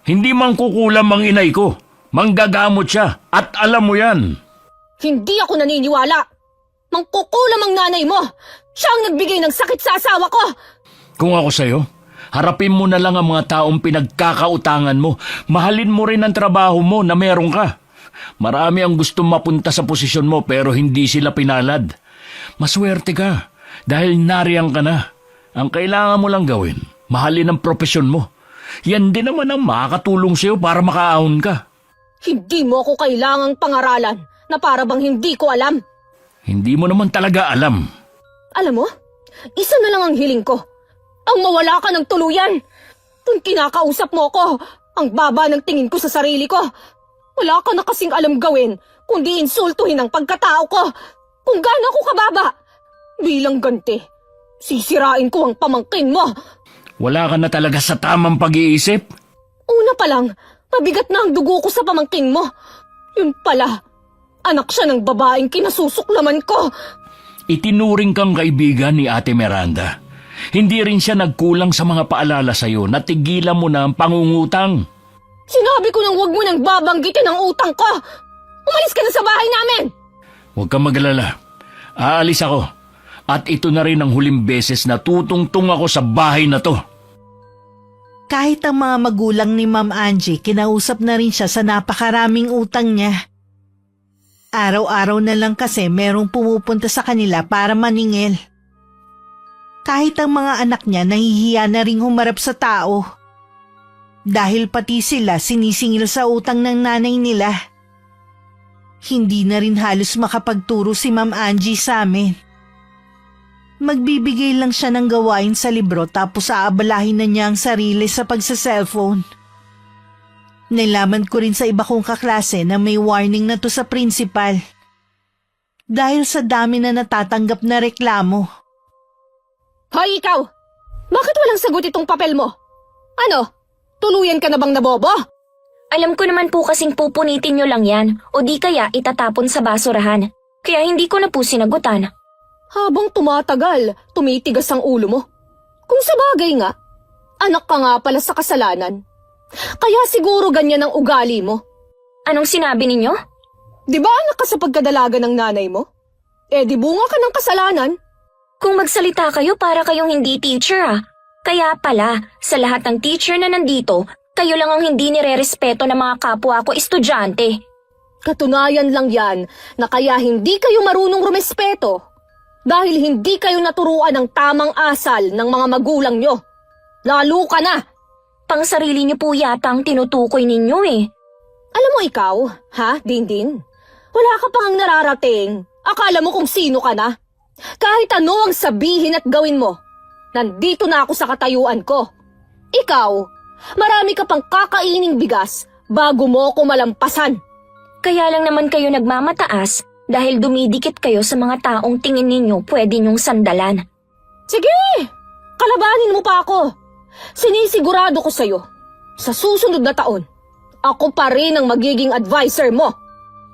Hindi man kukulam ang inay ko. Manggagamot siya at alam mo yan. Hindi ako naniniwala. Mangkukulam ang nanay mo. Siya ang nagbigay ng sakit sa asawa ko. Kung ako sa'yo, harapin mo na lang ang mga taong pinagkakautangan mo. Mahalin mo rin ang trabaho mo na meron ka. Marami ang gustong mapunta sa posisyon mo pero hindi sila pinalad. Maswerte ka dahil nariyan ka na. Ang kailangan mo lang gawin, mahalin ang propesyon mo. Yan din naman ang makakatulong sa'yo para makaahon ka. Hindi mo ako kailangang pangaralan na para bang hindi ko alam. Hindi mo naman talaga alam. Alam mo, isa na lang ang hiling ko. Ang mawala ka ng tuluyan. Kung kinakausap mo ko, ang baba ng tingin ko sa sarili ko. Wala ka na kasing alam gawin, kundi insultuhin ang pagkatao ko. Kung gaano ako kababa. Bilang ganti, sisirain ko ang pamangkin mo. Wala ka na talaga sa tamang pag-iisip? Una pa lang, mabigat na ang dugo ko sa pamangkin mo. Yun pala, anak siya ng babaeng kinasusuklaman ko. Itinuring kang kaibigan ni Ate Miranda. Hindi rin siya nagkulang sa mga paalala sa'yo na tigilan mo na ang pangungutang. Sinabi ko nang huwag mo nang babanggitin ang utang ko. Umalis ka na sa bahay namin. Huwag kang maglala. Aalis ako. At ito na rin ang huling beses na tutungtong ako sa bahay na to. Kahit ang mga magulang ni Ma'am Angie, kinausap na rin siya sa napakaraming utang niya. Araw-araw na lang kasi merong pumupunta sa kanila para maningil. Kahit ang mga anak niya nahihiya na ring humarap sa tao. Dahil pati sila sinisingil sa utang ng nanay nila. Hindi na rin halos makapagturo si Ma'am Angie sa amin. Magbibigay lang siya ng gawain sa libro tapos aabalahin na niya ang sarili sa pagsa-cellphone. Nalaman ko rin sa iba kong kaklase na may warning na to sa principal. Dahil sa dami na natatanggap na reklamo. Hoy ikaw! Bakit walang sagot itong papel mo? Ano? Tuluyan ka na bang nabobo? Alam ko naman po kasing pupunitin nyo lang yan o di kaya itatapon sa basurahan. Kaya hindi ko na po sinagutan. Habang tumatagal, tumitigas ang ulo mo. Kung sa bagay nga, anak ka nga pala sa kasalanan. Kaya siguro ganyan ang ugali mo. Anong sinabi ninyo? Di ba anak ka sa pagkadalaga ng nanay mo? Eh di bunga ka ng kasalanan. Kung magsalita kayo para kayong hindi teacher ah. Kaya pala, sa lahat ng teacher na nandito, kayo lang ang hindi nire-respeto ng mga kapwa ko estudyante. Katunayan lang yan na kaya hindi kayo marunong rumespeto dahil hindi kayo naturuan ng tamang asal ng mga magulang nyo. Lalo ka na! Pang sarili niyo po yata ang tinutukoy ninyo eh. Alam mo ikaw, ha, Dindin? Wala ka pang nararating. Akala mo kung sino ka na? Kahit ano ang sabihin at gawin mo, nandito na ako sa katayuan ko. Ikaw, marami ka pang kakaining bigas bago mo ako malampasan. Kaya lang naman kayo nagmamataas dahil dumidikit kayo sa mga taong tingin ninyo pwede nyong sandalan. Sige, kalabanin mo pa ako. Sinisigurado ko sa'yo, sa susunod na taon, ako pa rin ang magiging advisor mo.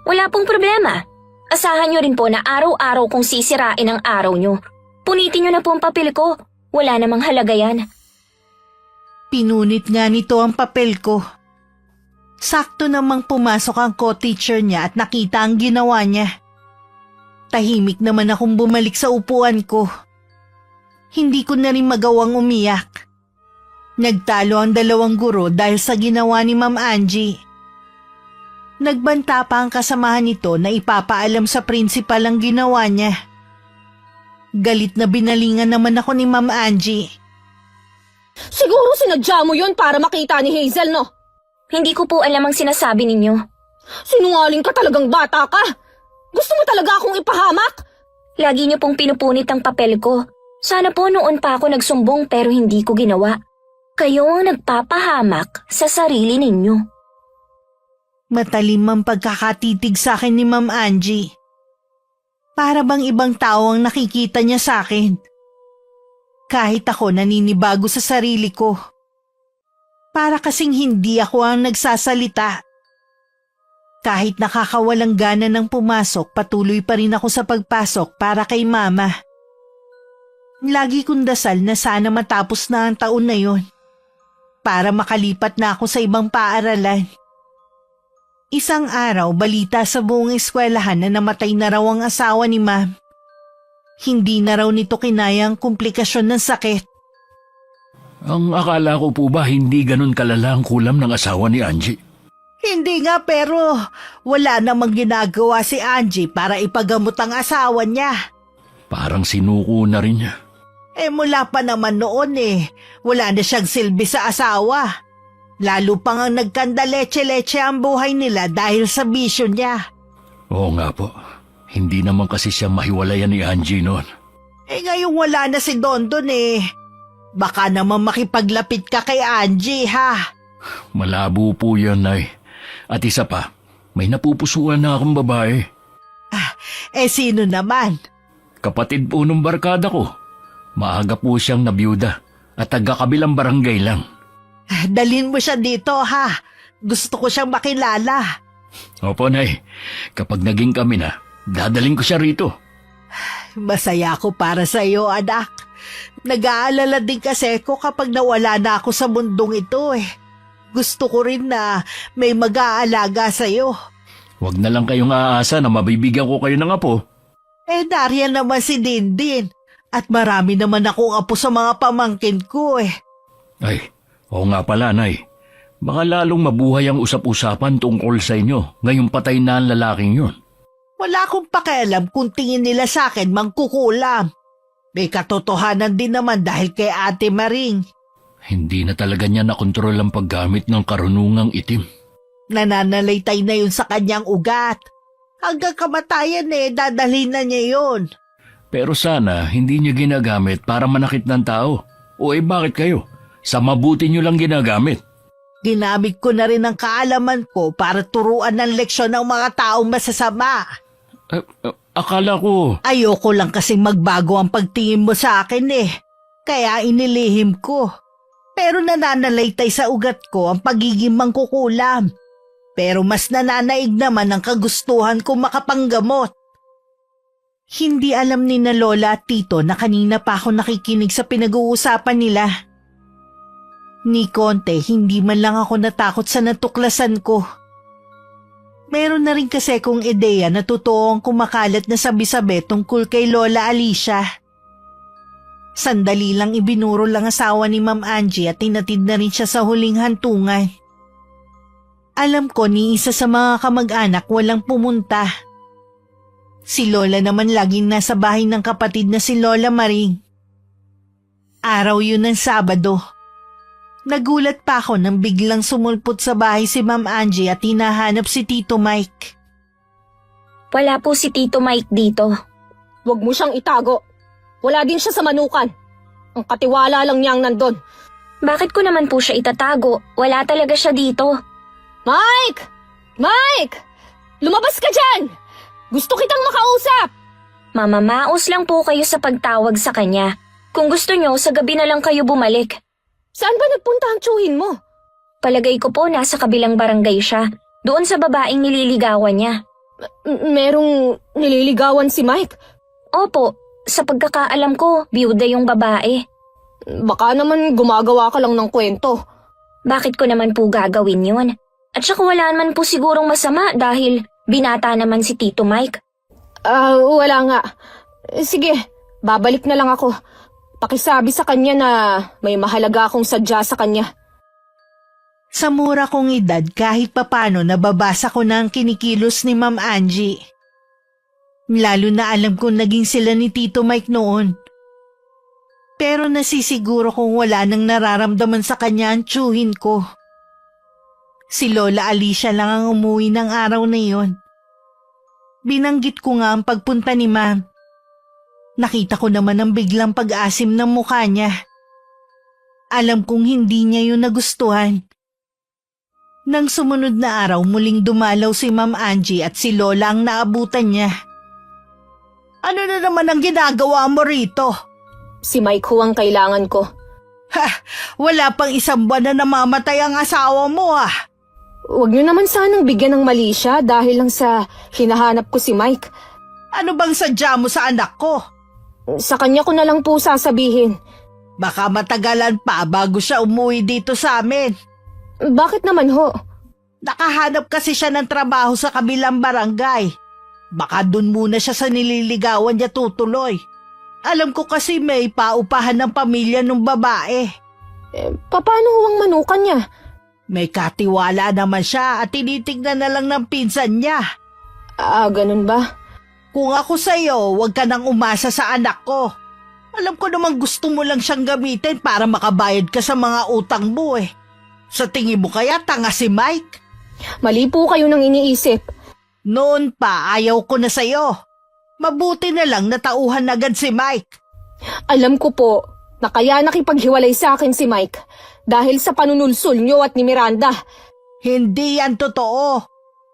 Wala pong problema. Asahan nyo rin po na araw-araw kong sisirain ang araw nyo. Punitin nyo na po ang papel ko. Wala namang halaga yan. Pinunit nga nito ang papel ko. Sakto namang pumasok ang co-teacher niya at nakita ang ginawa niya. Tahimik naman akong bumalik sa upuan ko. Hindi ko na rin magawang umiyak. Nagtalo ang dalawang guro dahil sa ginawa ni Ma'am Angie. Nagbanta pa ang kasamahan nito na ipapaalam sa principal ang ginawa niya. Galit na binalingan naman ako ni Ma'am Angie. Siguro sinadya mo yun para makita ni Hazel, no? Hindi ko po alam ang sinasabi ninyo. Sinungaling ka talagang bata ka. Gusto mo talaga akong ipahamak? Lagi niyo pong pinupunit ang papel ko. Sana po noon pa ako nagsumbong pero hindi ko ginawa. Kayo ang nagpapahamak sa sarili ninyo. Matalim ang pagkakatitig sa akin ni Ma'am Angie. Para bang ibang tao ang nakikita niya sa akin. Kahit ako naninibago sa sarili ko. Para kasing hindi ako ang nagsasalita. Kahit nakakawalang gana ng pumasok, patuloy pa rin ako sa pagpasok para kay Mama. Lagi kong dasal na sana matapos na ang taon na yon para makalipat na ako sa ibang paaralan. Isang araw, balita sa buong eskwelahan na namatay na raw ang asawa ni Ma'am. Hindi na raw nito kinaya ang komplikasyon ng sakit. Ang akala ko po ba hindi ganun kalala ang kulam ng asawa ni Angie? Hindi nga pero wala namang ginagawa si Angie para ipagamot ang asawa niya. Parang sinuko na rin niya. Mula pa naman noon wala na siyang silbi sa asawa. Lalo pang ang nagkanda leche-leche ang buhay nila dahil sa bisyo niya. Oo nga po. Hindi naman kasi siya mahiwalayan ni Angie noon. Ngayong wala na si Dondon Baka naman makipaglapit ka kay Angie ha. Malabo po yan, Nay. At isa pa, may napupusuan na akong babae. Sino naman? Kapatid po nung barkada ko. Maaga po siyang nabiyuda at taga-kabilang barangay lang. Dalhin mo siya dito ha. Gusto ko siyang makilala. Opo, Nay. Kapag naging kami na, dadaling ko siya rito. Masaya ako para sa iyo, anak. Nag-aalala din kasi ko kapag nawala na ako sa mundong ito Gusto ko rin na may mag-aalaga sa iyo. Huwag na lang kayong aasa na mabibigyan ko kayo ng apo. Nariyan naman si Dindin. At marami naman akong apo sa mga pamangkin ko Ay, oo nga pala, Nay. Baka lalong mabuhay ang usap-usapan tungkol sa inyo ngayong patay na ang lalaking yun. Wala akong pakialam kung tingin nila sa akin mangkukulam. May katotohanan din naman dahil kay Ate Maring. Hindi na talaga niya nakontrol ang paggamit ng karunungang itim. Nananalaytay na yun sa kanyang ugat. Hanggang kamatayan dadalhin na niya yun. Pero sana hindi niyo ginagamit para manakit ng tao. O bakit kayo? Sa mabuti niyo lang ginagamit. Ginamit ko na rin ang kaalaman ko para turuan ng leksyon ng mga taong masasama. Akala ko... Ayoko lang kasing magbago ang pagtingin mo sa akin Kaya inilihim ko. Pero nananalaytay sa ugat ko ang pagiging mangkukulam. Pero mas nananaig naman ang kagustuhan ko makapanggamot. Hindi alam ni na Lola at Tito na kanina pa ako nakikinig sa pinag-uusapan nila. Ni konte, hindi man lang ako natakot sa natuklasan ko. Meron na rin kasi kong ideya na totoo ang kumakalat na sabi-sabi tungkol kay Lola Alicia. Sandali lang ibinuro lang asawa ni Ma'am Angie at tinatid na rin siya sa huling hantungan. Alam ko ni isa sa mga kamag-anak walang pumunta. Si Lola naman laging nasa bahay ng kapatid na si Lola Maring. Araw yun ng Sabado. Nagulat pa ako nang biglang sumulpot sa bahay si Ma'am Angie at hinahanap si Tito Mike. Wala po si Tito Mike dito. Huwag mo siyang itago. Wala din siya sa manukan. Ang katiwala lang niyang nandun. Bakit ko naman po siya itatago? Wala talaga siya dito. Mike! Mike! Lumabas ka dyan! Gusto kitang makausap! Mamamaos lang po kayo sa pagtawag sa kanya. Kung gusto nyo, sa gabi na lang kayo bumalik. Saan ba nagpunta ang tsuhin mo? Palagay ko po nasa kabilang barangay siya. Doon sa babaeng nililigawan niya. Merong nililigawan si Mike? Opo, sa pagkakaalam ko, biyuda yung babae. Baka naman gumagawa ka lang ng kwento. Bakit ko naman po gagawin yun? At saka wala naman po sigurong masama dahil binata naman si Tito Mike. Wala nga. Sige, babalik na lang ako. Pakisabi sa kanya na may mahalaga akong sadya sa kanya. Sa mura kong edad kahit papano nababasa ko na ang kinikilos ni Ma'am Angie. Lalo na alam kong naging sila ni Tito Mike noon. Pero nasisiguro kong wala nang nararamdaman sa kanya ang tsuhin ko. Si Lola Alicia lang ang umuwi ng araw na iyon. Binanggit ko nga ang pagpunta ni Ma'am. Nakita ko naman ang biglang pag-asim ng mukha niya. Alam kong hindi niya yun nagustuhan. Nang sumunod na araw muling dumalaw si Ma'am Angie at si Lola ang naabutan niya. Ano na naman ang ginagawa mo rito? Si Mike ho ang kailangan ko. Ha, wala pang 1 buwan na namamatay ang asawa mo ah. Huwag niyo naman sanang bigyan ng mali siya dahil lang sa hinahanap ko si Mike. Ano bang sadya mo sa anak ko? Sa kanya ko na lang po sasabihin. Baka matagalan pa bago siya umuwi dito sa amin. Bakit naman ho? Nakahanap kasi siya ng trabaho sa kabilang barangay. Baka dun muna siya sa nililigawan niya tutuloy. Alam ko kasi may paupahan ng pamilya ng babae. Paano ho ang manukan niya? May katiwala naman siya at tinitignan na lang ng pinsan niya. Ganun ba? Kung ako sa'yo, huwag ka nang umasa sa anak ko. Alam ko namang gusto mo lang siyang gamitin para makabayad ka sa mga utang mo eh. Sa tingin mo kaya tanga si Mike? Mali po kayo nang iniisip. Noon pa, ayaw ko na sa'yo. Mabuti na lang natauhan agad si Mike. Alam ko po na kaya nakipaghiwalay sa akin si Mike dahil sa panunulsol niyo at ni Miranda. Hindi yan totoo.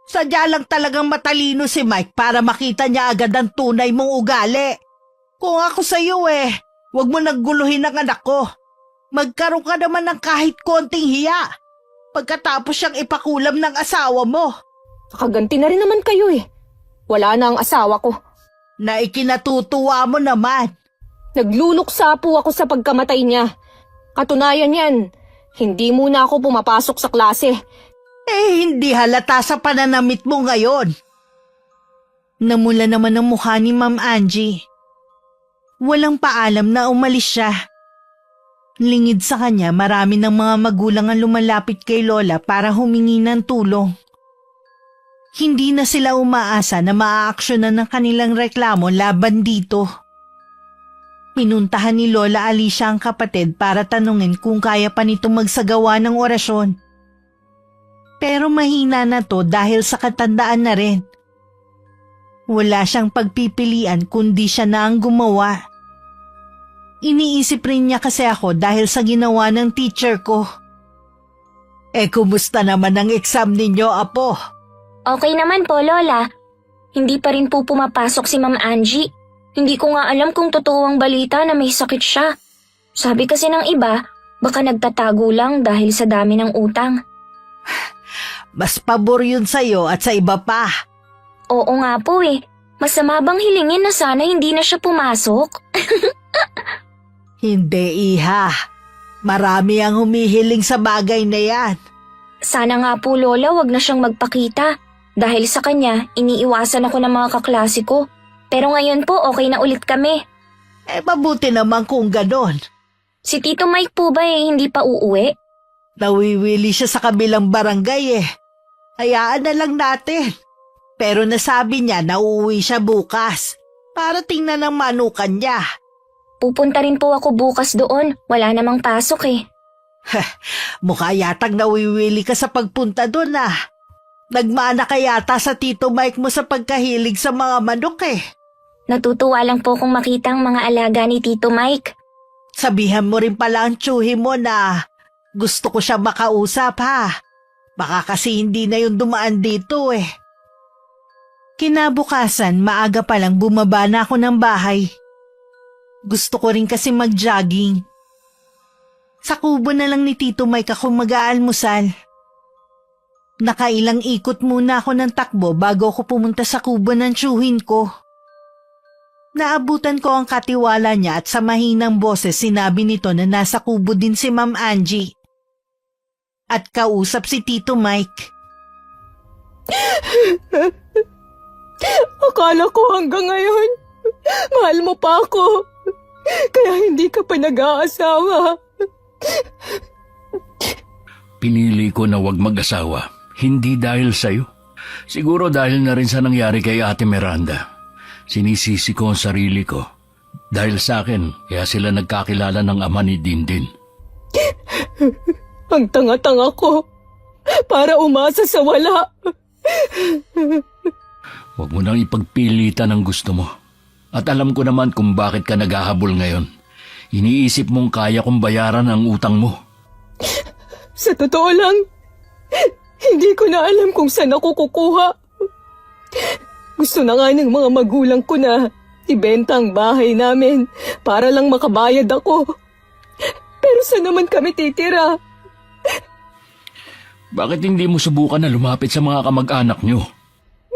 Sadya lang talagang matalino si Mike para makita niya agad ang tunay mong ugali. Kung ako sa'yo huwag mo nagguluhin ang anak ko. Magkaroon ka naman ng kahit konting hiya. Pagkatapos siyang ipakulam ng asawa mo. Nakaganti na rin naman kayo eh. Wala na ang asawa ko. Na ikinatutuwa mo naman. Nagluluksa po ako sa pagkamatay niya. Katunayan yan, hindi muna ako pumapasok sa klase. Hindi halata sa pananamit mo ngayon. Namula naman ang mukha ni Ma'am Angie. Walang paalam na umalis siya. Lingid sa kanya, marami ng mga magulang ang lumalapit kay Lola para humingi ng tulong. Hindi na sila umaasa na maaaksyonan ng kanilang reklamo laban dito. Pinuntahan ni Lola Alicia ang kapatid para tanungin kung kaya pa nito magsagawa ng orasyon. Pero mahina na to dahil sa katandaan na rin. Wala siyang pagpipilian kundi siya na ang gumawa. Iniisip rin niya kasi ako dahil sa ginawa ng teacher ko. Kumusta naman ang exam ninyo, Apo? Okay naman po, Lola. Hindi pa rin po pumapasok si Ma'am Angie. Hindi ko nga alam kung totoo ang balita na may sakit siya. Sabi kasi ng iba, baka nagtatago lang dahil sa dami ng utang. Mas pabor yun sa'yo at sa iba pa. Oo nga po eh. Masama bang hilingin na sana hindi na siya pumasok? Hindi, Iha. Marami ang humihiling sa bagay na yan. Sana nga po, Lola, wag na siyang magpakita. Dahil sa kanya, iniiwasan ako ng mga kaklase ko. Pero ngayon po, okay na ulit kami. Mabuti naman kung ganon. Si Tito Mike po ba hindi pa uuwi? Nawiwili siya sa kabilang barangay Hayaan na lang natin. Pero nasabi niya na uuwi siya bukas para tingnan ang manukan niya. Pupunta rin po ako bukas doon. Wala namang pasok eh. Mukha yatang nawiwili ka sa pagpunta doon Nagmana ka yata sa Tito Mike mo sa pagkahilig sa mga manok Natutuwa lang po kung makita ang mga alaga ni Tito Mike. Sabihan mo rin pala ang tsuhi mo na gusto ko siya makausap Baka kasi hindi na yung dumaan dito Kinabukasan, maaga pa lang bumaba na ako ng bahay. Gusto ko rin kasi mag-jogging. Sa kubo na lang ni Tito Mike ako mag-aalmusal. Nakailang ikot muna ako ng takbo bago ako pumunta sa kubo ng tsuhin ko. Naabutan ko ang katiwala niya at sa mahinang boses sinabi nito na nasa kubo din si Ma'am Angie. At kausap si Tito Mike. Akala ko hanggang ngayon, mahal mo pa ako. Kaya hindi ka pa nag-aasawa. Pinili ko na wag mag-asawa. Hindi dahil sa'yo. Siguro dahil na rin sa nangyari kay Ate Miranda. Sinisisi ko ang sarili ko. Dahil sa akin, kaya sila nagkakilala ng ama ni Dindin. Ang tanga-tanga ko para umasa sa wala. Huwag mo nang ipagpilitan ang gusto mo. At alam ko naman kung bakit ka naghahabol ngayon. Iniisip mong kaya kong bayaran ang utang mo. Sa totoo lang, hindi ko na alam kung saan ako kukuha. Gusto na nga ng mga magulang ko na ibenta ang bahay namin para lang makabayad ako. Pero saan naman kami titira? Bakit hindi mo subukan na lumapit sa mga kamag-anak nyo?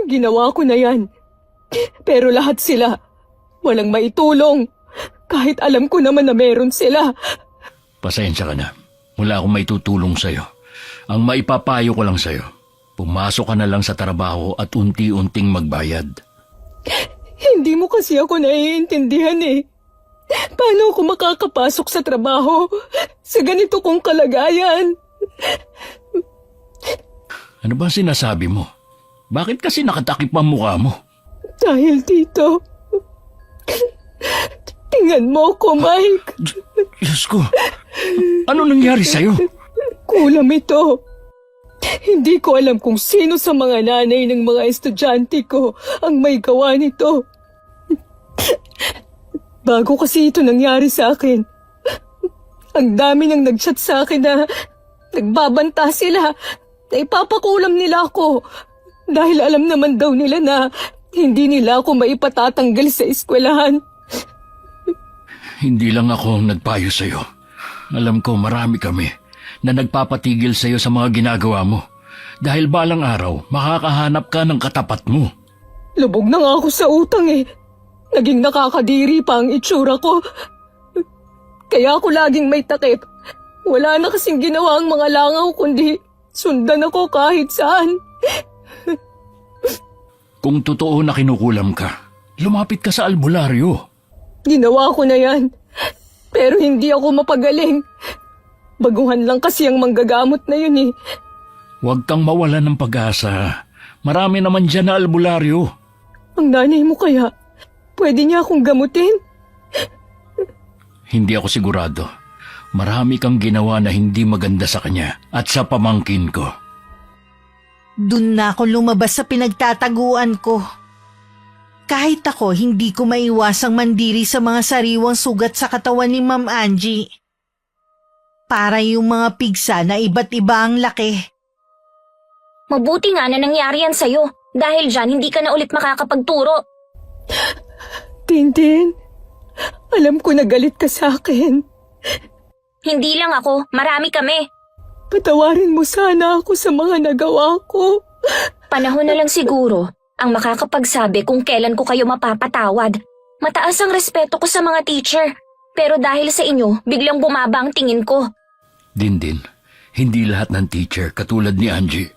Ginawa ko na yan. Pero lahat sila, walang maitulong. Kahit alam ko naman na meron sila. Pasensya ka na. Wala akong maitutulong sa'yo. Ang maipapayo ko lang sa'yo, pumasok ka na lang sa trabaho at unti-unting magbayad. Hindi mo kasi ako naiintindihan eh. Paano ako makakapasok sa trabaho sa ganito kong kalagayan? Ano ba sinasabi mo? Bakit kasi nakatakip ang mukha mo? Dahil dito. Tingnan mo ko, Mike. Diyos ko, ano nangyari sa'yo? Kulam ito. Hindi ko alam kung sino sa mga nanay ng mga estudyante ko ang may gawa nito. Bago kasi ito nangyari sa akin, ang dami nang nag-chat sa akin na nagbabanta sila na ipapakulam nila ako dahil alam naman daw nila na hindi nila ako maipatatanggal sa eskwelahan. Hindi lang ako nagpayo sa'yo. Alam ko marami kami na nagpapatigil sa'yo sa mga ginagawa mo. Dahil balang araw, makakahanap ka ng katapat mo. Lubog na nga ako sa utang eh. Naging nakakadiri pa ang itsura ko. Kaya ako laging may takip. Wala na kasing ginawa ang mga langaw kundi sundan ako kahit saan. Kung totoo na kinukulam ka, lumapit ka sa albularyo. Ginawa ko na yan. Pero hindi ako mapagaling. Baguhan lang kasi ang manggagamot na yun eh. Huwag kang mawalan ng pag-asa. Marami naman dyan na albularyo. Ang nanay mo kaya, pwede niya akong gamutin? Hindi ako sigurado. Marami kang ginawa na hindi maganda sa kanya at sa pamangkin ko. Doon na ako lumabas sa pinagtataguan ko. Kahit ako, hindi ko maiwasang mandiri sa mga sariwang sugat sa katawan ni Ma'am Angie. Para yung mga pigsa na iba't iba ang laki. Mabuti nga na nangyari yan sa'yo. Dahil dyan, hindi ka na ulit makakapagturo. Tintin, alam ko na galit ka sa akin. Hindi lang ako, marami kami. Patawarin mo sana ako sa mga nagawa ko. Panahon na lang siguro ang makakapagsabi kung kailan ko kayo mapapatawad. Mataas ang respeto ko sa mga teacher. Pero dahil sa inyo, biglang bumaba ang tingin ko. Dindin, hindi lahat ng teacher katulad ni Angie.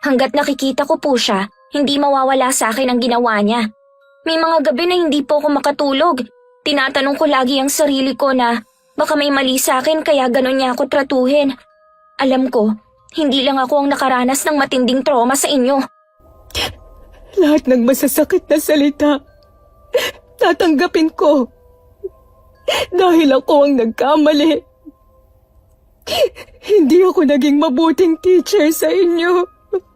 Hanggat nakikita ko po siya, hindi mawawala sa akin ang ginawa niya. May mga gabi na hindi po ako makatulog. Tinatanong ko lagi ang sarili ko na baka may mali sa akin kaya ganon niya ako tratuhin. Alam ko, hindi lang ako ang nakaranas ng matinding trauma sa inyo. Lahat ng masasakit na salita, tatanggapin ko. Dahil ako ang nagkamali. Hindi ako naging mabuting teacher sa inyo.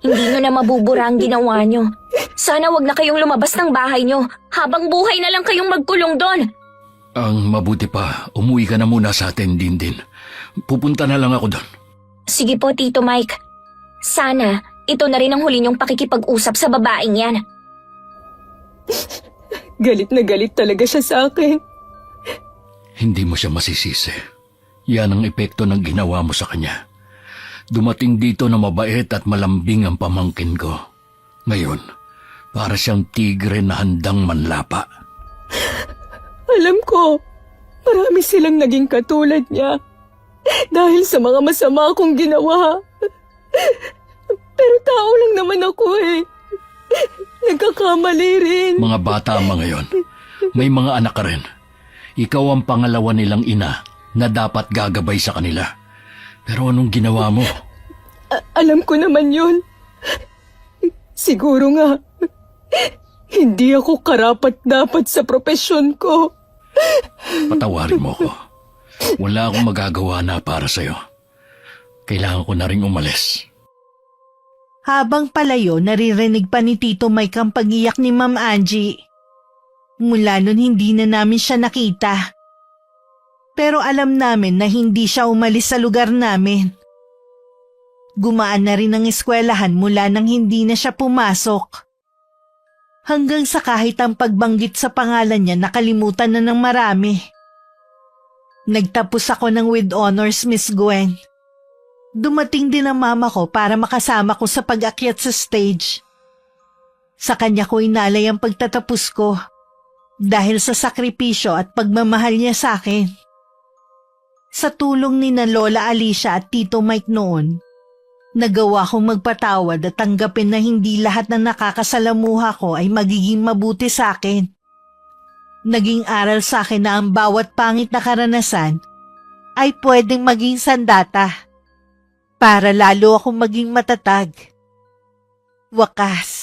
Hindi nyo na mabubura ang ginawa nyo. Sana wag na kayong lumabas ng bahay nyo. Habang buhay na lang kayong magkulong doon. Ang mabuti pa, umuwi ka na muna sa atin, Dindin. Pupunta na lang ako doon. Sige po, Tito Mike. Sana, ito na rin ang huli niyong pakikipag-usap sa babaeng yan. Galit na galit talaga siya sa akin. Hindi mo siya masisisi. Yan ang epekto ng ginawa mo sa kanya. Dumating dito na mabait at malambing ang pamangkin ko. Ngayon, para siyang tigre na handang manlapa. Alam ko, marami silang naging katulad niya. Dahil sa mga masama kong ginawa. Pero tao lang naman ako eh. Nagkakamali rin. Mga bata ang mga yon. May mga anak ka rin. Ikaw ang pangalawa nilang ina na dapat gagabay sa kanila. Pero anong ginawa mo? Alam ko naman yun. Siguro nga, hindi ako karapat-dapat sa propesyon ko. Patawarin mo ko. Wala akong magagawa na para sa'yo. Kailangan ko na rin umalis. Habang palayo, naririnig pa ni Tito Mike ang pag-iyak ni Ma'am Angie. Mula nun hindi na namin siya nakita. Pero alam namin na hindi siya umalis sa lugar namin. Gumaan na rin ang eskwelahan mula nang hindi na siya pumasok. Hanggang sa kahit ang pagbanggit sa pangalan niya nakalimutan na ng marami. Nagtapos ako ng with honors, Miss Gwen. Dumating din ang mama ko para makasama ko sa pag-akyat sa stage. Sa kanya ko inalay ang pagtatapos ko dahil sa sakripisyo at pagmamahal niya sa akin. Sa tulong ni na Lola Alicia at Tito Mike noon, nagawa kong magpatawad at tanggapin na hindi lahat ng nakakasalamuha ko ay magiging mabuti sa akin. Naging aral sa akin na ang bawat pangit na karanasan ay pwedeng maging sandata para lalo akong maging matatag. Wakas,